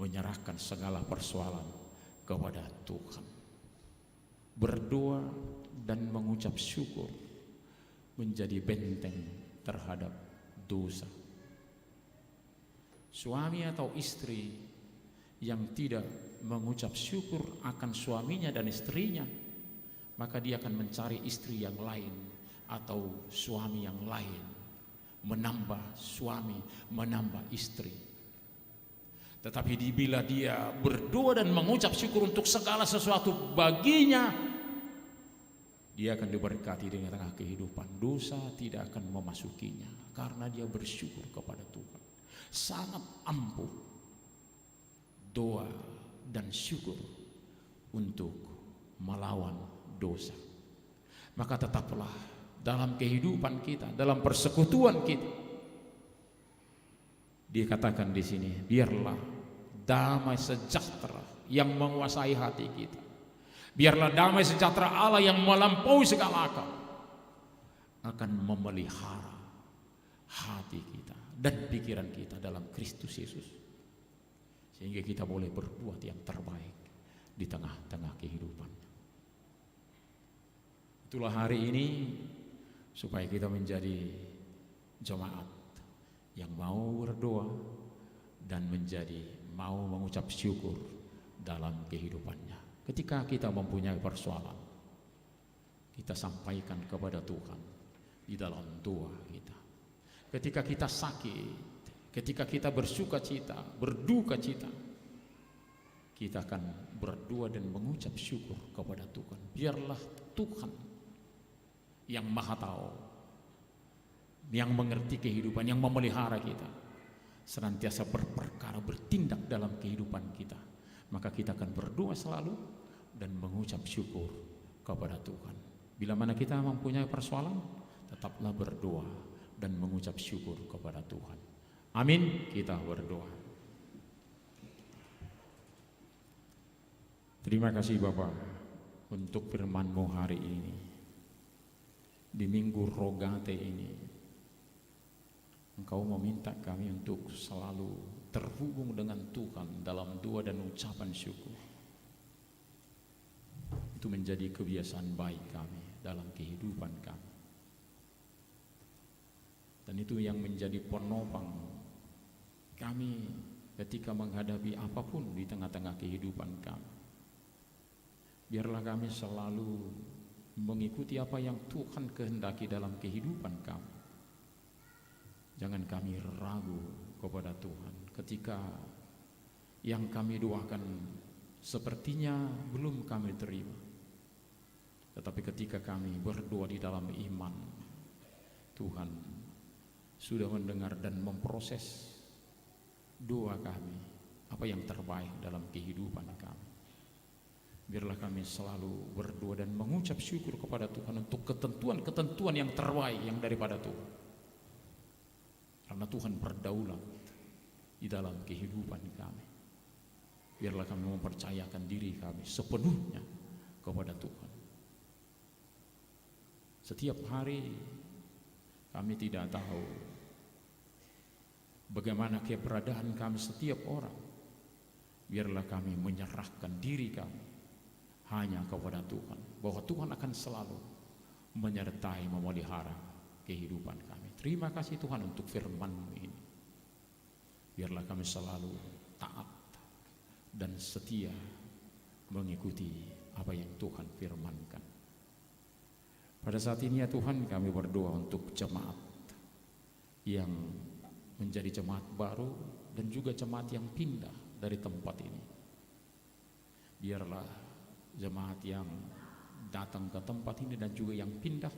menyerahkan segala persoalan kepada Tuhan. Berdoa dan mengucap syukur menjadi benteng terhadap dosa. Suami atau istri yang tidak mengucap syukur akan suaminya dan istrinya, maka dia akan mencari istri yang lain atau suami yang lain, menambah suami, menambah istri. Tetapi bila dia berdoa dan mengucap syukur untuk segala sesuatu baginya, dia akan diberkati di tengah kehidupan. Dosa tidak akan memasukinya karena dia bersyukur kepada Tuhan. Sangat ampuh doa dan syukur untuk melawan dosa. Maka tetaplah dalam kehidupan kita, dalam persekutuan kita, dikatakan di sini, biarlah damai sejahtera yang menguasai hati kita. Biarlah damai sejahtera Allah yang melampaui segala akal akan memelihara hati kita dan pikiran kita dalam Kristus Yesus, sehingga kita boleh berbuat yang terbaik di tengah-tengah kehidupan. Itulah hari ini supaya kita menjadi jemaat yang mau berdoa dan menjadi mau mengucap syukur dalam kehidupannya. Ketika kita mempunyai persoalan, kita sampaikan kepada Tuhan di dalam doa kita. Ketika kita sakit, ketika kita bersuka cita, berduka cita, kita akan berdoa dan mengucap syukur kepada Tuhan. Biarlah Tuhan yang maha tahu, yang mengerti kehidupan, yang memelihara kita, senantiasa berperkara, bertindak dalam kehidupan kita. Maka kita akan berdoa selalu dan mengucap syukur kepada Tuhan. Bila mana kita mempunyai persoalan, tetaplah berdoa dan mengucap syukur kepada Tuhan. Amin. Kita berdoa. Terima kasih Bapa untuk firman-Mu hari ini. Di Minggu Rogate ini, Engkau meminta kami untuk selalu terhubung dengan Tuhan dalam doa dan ucapan syukur. Itu menjadi kebiasaan baik kami dalam kehidupan kami. Dan itu yang menjadi penopang kami ketika menghadapi apapun di tengah-tengah kehidupan kami. Biarlah kami selalu mengikuti apa yang Tuhan kehendaki dalam kehidupan kami. Jangan kami ragu kepada Tuhan ketika yang kami doakan sepertinya belum kami terima. Tetapi ketika kami berdoa di dalam iman, Tuhan sudah mendengar dan memproses doa kami, apa yang terbaik dalam kehidupan kami. Biarlah kami selalu berdoa dan mengucap syukur kepada Tuhan untuk ketentuan-ketentuan yang terbaik yang daripada Tuhan. Karena Tuhan berdaulat di dalam kehidupan kami. Biarlah kami mempercayakan diri kami sepenuhnya kepada Tuhan. Setiap hari kami tidak tahu bagaimana keberadaan kami setiap orang. Biarlah kami menyerahkan diri kami hanya kepada Tuhan, bahwa Tuhan akan selalu menyertai, memelihara kehidupan kami. Terima kasih Tuhan untuk firman-Mu ini. Biarlah kami selalu taat dan setia mengikuti apa yang Tuhan firmankan. Pada saat ini ya Tuhan, kami berdoa untuk jemaat yang menjadi jemaat baru dan juga jemaat yang pindah dari tempat ini. Biarlah jemaat yang datang ke tempat ini dan juga yang pindah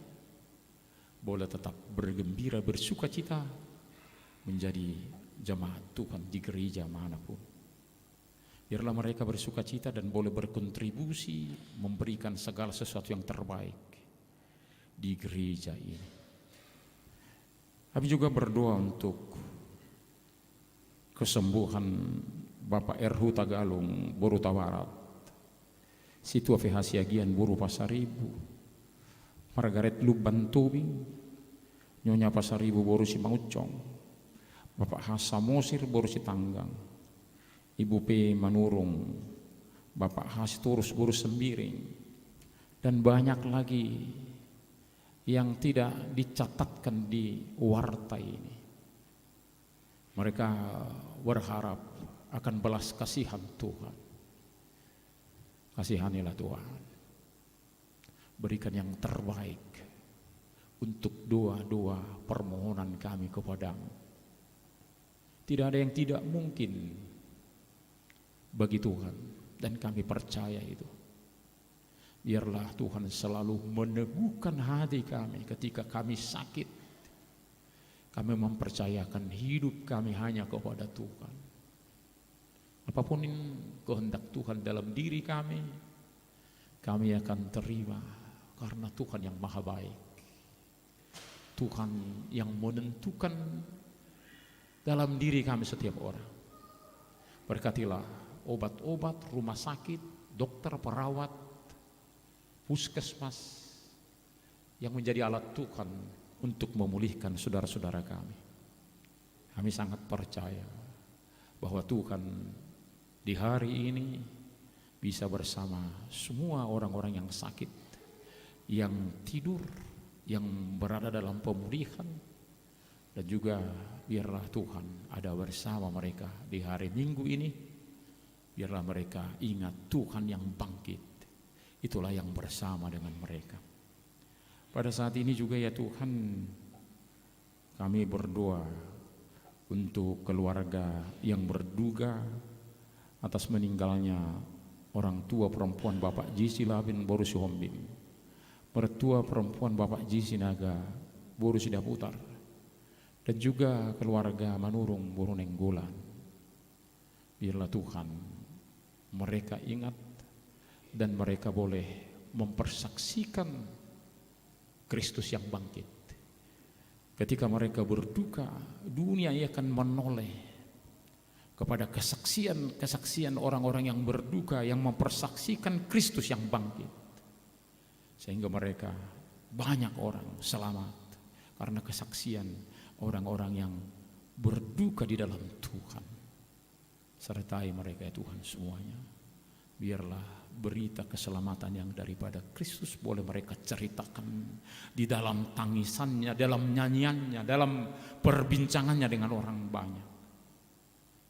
boleh tetap bergembira, bersuka cita menjadi jemaat Tuhan di gereja manapun. Biarlah mereka bersuka cita dan boleh berkontribusi memberikan segala sesuatu yang terbaik di gereja ini. Kami juga berdoa untuk kesembuhan Bapak Erhu Tagalung, Boruta Barat, Situa Vehasiagian Buru Pasaribu, Margaret Luban Tubing, Nyonya Pasaribu Boru Simaucong, Bapak Hasa Mosir Boru Sitanggang, Ibu P Manurung, Bapak Has Turus Boru Sembiring, dan banyak lagi yang tidak dicatatkan di warta ini. Mereka berharap akan belas kasihan Tuhan. Kasihanilah Tuhan, berikan yang terbaik untuk doa-doa permohonan kami kepadamu. Tidak ada yang tidak mungkin bagi Tuhan, dan kami percaya itu. Biarlah Tuhan selalu meneguhkan hati kami ketika kami sakit. Kami mempercayakan hidup kami hanya kepada Tuhan. Apapun kehendak Tuhan dalam diri kami akan terima karena Tuhan yang maha baik. Tuhan yang menentukan dalam diri kami setiap orang. Berkatilah obat-obat, rumah sakit, dokter, perawat, puskesmas yang menjadi alat Tuhan untuk memulihkan saudara-saudara kami. Kami sangat percaya bahwa Tuhan di hari ini bisa bersama semua orang-orang yang sakit, yang tidur, yang berada dalam pemulihan, dan juga biarlah Tuhan ada bersama mereka di hari Minggu ini. Biarlah mereka ingat Tuhan yang bangkit, itulah yang bersama dengan mereka. Pada saat ini juga ya Tuhan, kami berdoa untuk keluarga yang berduka atas meninggalnya orang tua perempuan Bapak Jisi Labin Boru Sihombing, mertua perempuan Bapak Jisi Naga Boru Sidaputar, dan juga keluarga Manurung Boru Nenggolan. Biarlah Tuhan mereka ingat dan mereka boleh mempersaksikan Kristus yang bangkit Ketika mereka berduka, dunia akan menoleh kepada kesaksian orang-orang yang berduka, yang mempersaksikan Kristus yang bangkit. Sehingga mereka, banyak orang selamat karena kesaksian orang-orang yang berduka di dalam Tuhan. Sertai mereka ya Tuhan semuanya. Biarlah berita keselamatan yang daripada Kristus boleh mereka ceritakan di dalam tangisannya, dalam nyanyiannya, dalam perbincangannya dengan orang banyak.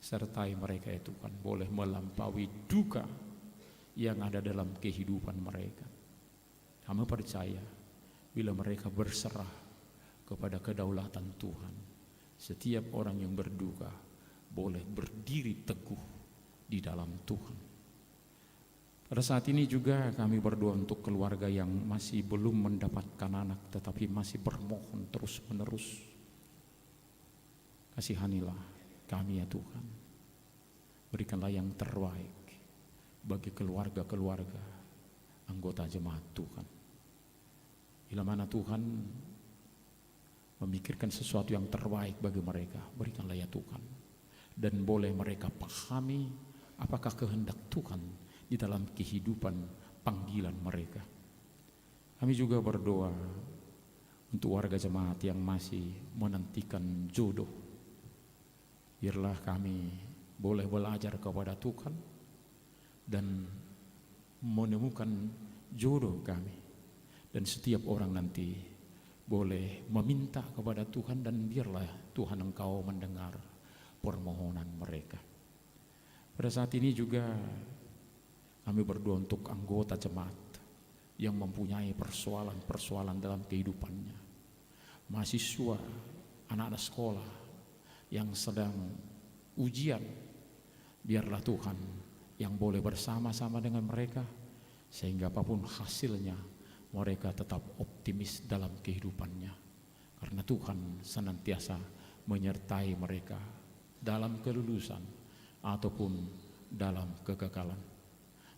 Sertai mereka ya Tuhan boleh melampaui duka yang ada dalam kehidupan mereka. Kami percaya bila mereka berserah kepada kedaulatan Tuhan, setiap orang yang berduka boleh berdiri teguh di dalam Tuhan. Pada saat ini juga kami berdoa untuk keluarga yang masih belum mendapatkan anak tetapi masih bermohon terus menerus. Kasihanilah kami ya Tuhan. Berikanlah yang terbaik bagi keluarga-keluarga anggota jemaat Tuhan. Bila mana Tuhan memikirkan sesuatu yang terbaik bagi mereka, berikanlah ya Tuhan. Dan boleh mereka pahami apakah kehendak Tuhan di dalam kehidupan panggilan mereka. Kami juga berdoa untuk warga jemaat yang masih menantikan jodoh. Biarlah kami boleh belajar kepada Tuhan dan menemukan jodoh kami. Dan setiap orang nanti boleh meminta kepada Tuhan dan biarlah Tuhan Engkau mendengar permohonan mereka. Pada saat ini juga kami berdoa untuk anggota jemaat yang mempunyai persoalan-persoalan dalam kehidupannya. Mahasiswa, anak-anak sekolah yang sedang ujian, biarlah Tuhan yang boleh bersama-sama dengan mereka sehingga apapun hasilnya mereka tetap optimis dalam kehidupannya. Karena Tuhan senantiasa menyertai mereka dalam kelulusan ataupun dalam kegagalan.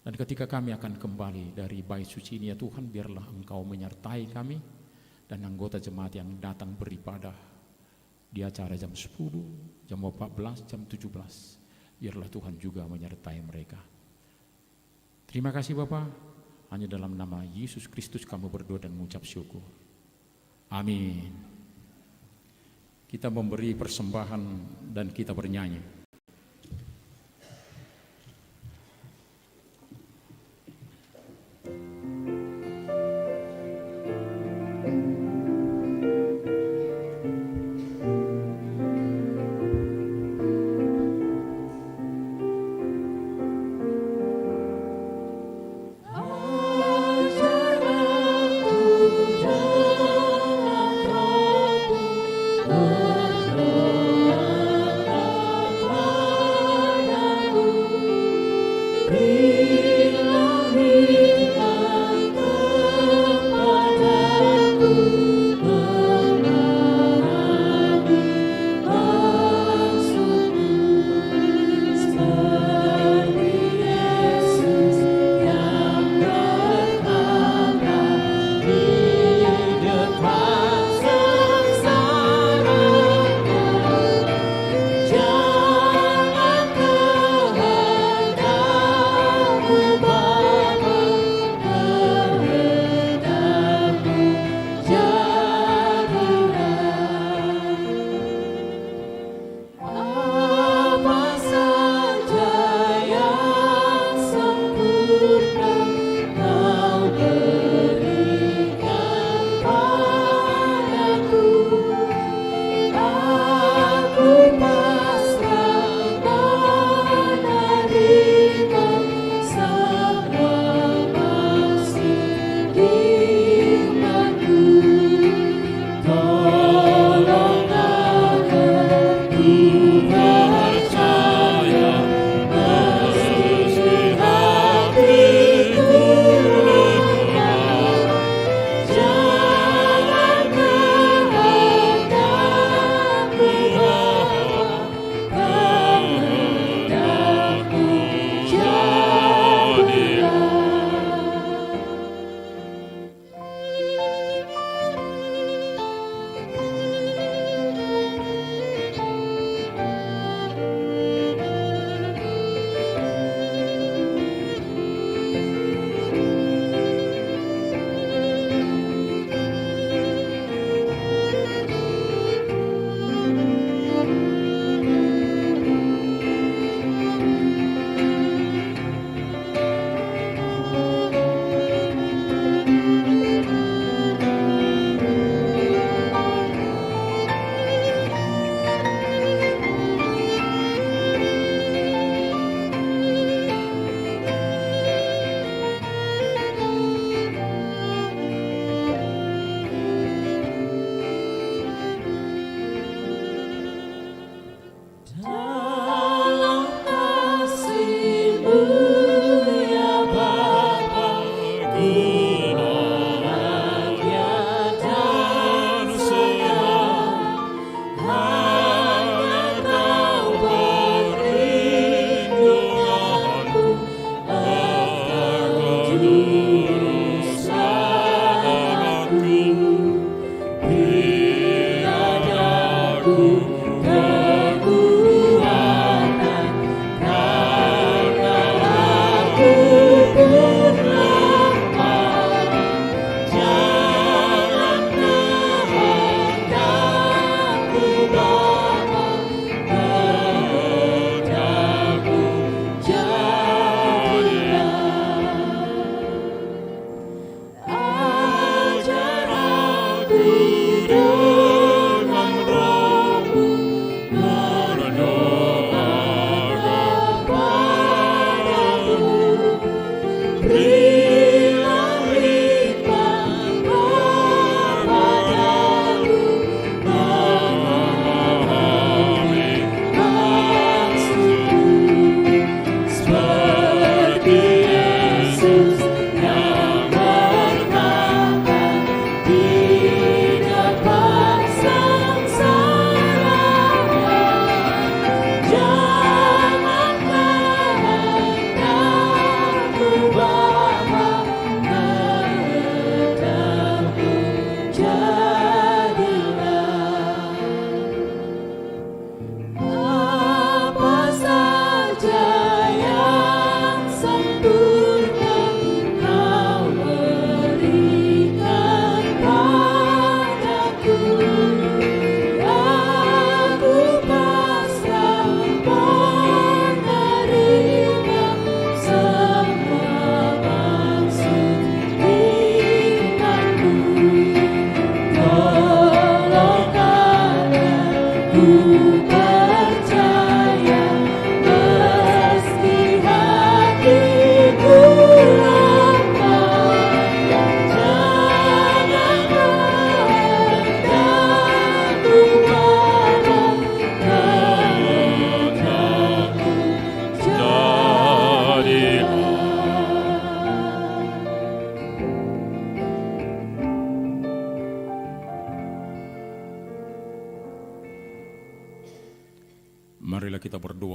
Dan ketika kami akan kembali dari bait suci ini ya Tuhan, biarlah Engkau menyertai kami dan anggota jemaat yang datang beribadah di acara jam 10, jam 14, jam 17. Biarlah Tuhan juga menyertai mereka. Terima kasih Bapa, hanya dalam nama Yesus Kristus kami berdoa dan mengucap syukur. Amin. Kita memberi persembahan dan kita bernyanyi. Berdoa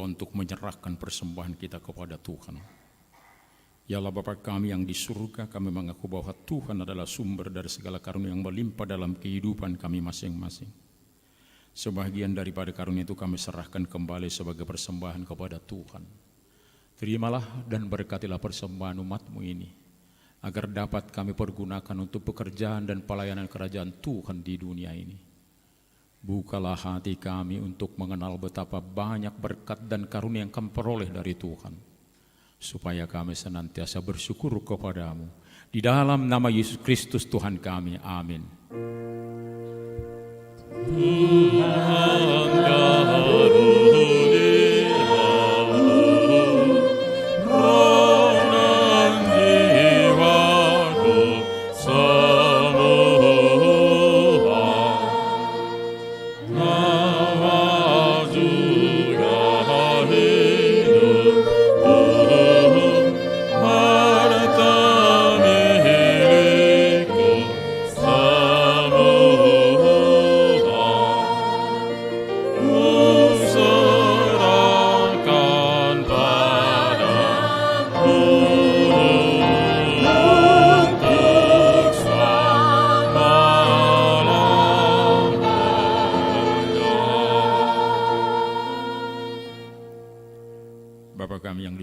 untuk menyerahkan persembahan kita kepada Tuhan. Ya Allah Bapa kami yang di surga, kami mengaku bahwa Tuhan adalah sumber dari segala karunia yang melimpah dalam kehidupan kami masing-masing. Sebagian daripada karunia itu kami serahkan kembali sebagai persembahan kepada Tuhan. Terimalah dan berkatilah persembahan umat-Mu ini, agar dapat kami pergunakan untuk pekerjaan dan pelayanan kerajaan Tuhan di dunia ini. Bukalah hati kami untuk mengenal betapa banyak berkat dan karunia yang kami peroleh dari Tuhan, supaya kami senantiasa bersyukur kepada-Mu. Di dalam nama Yesus Kristus Tuhan kami, amin.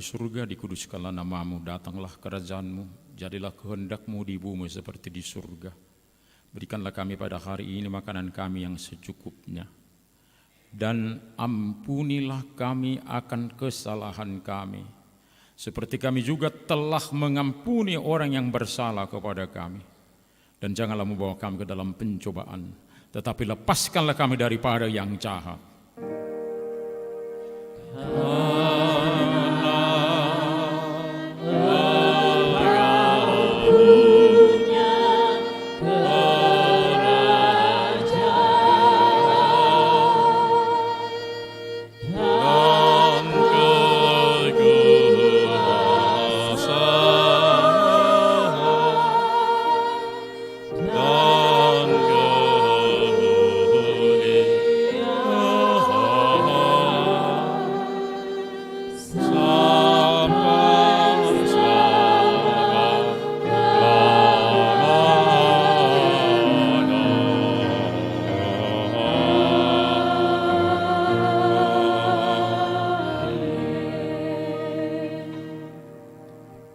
Surga, dikuduskanlah nama-Mu, datanglah kerajaan-Mu, jadilah kehendak-Mu di bumi seperti di surga. Berikanlah kami pada hari ini makanan kami yang secukupnya, dan ampunilah kami akan kesalahan kami, seperti kami juga telah mengampuni orang yang bersalah kepada kami. Dan janganlah membawa kami ke dalam pencobaan, tetapi lepaskanlah kami daripada yang jahat.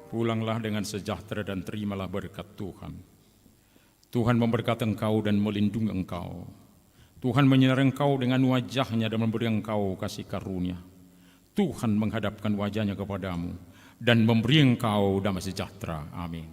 Pulanglah dengan sejahtera dan terimalah berkat Tuhan. Tuhan memberkati engkau dan melindungi engkau. Tuhan menyinari engkau dengan wajah-Nya dan memberi engkau kasih karunia. Tuhan menghadapkan wajah-Nya kepadamu dan memberi engkau damai sejahtera. Amin.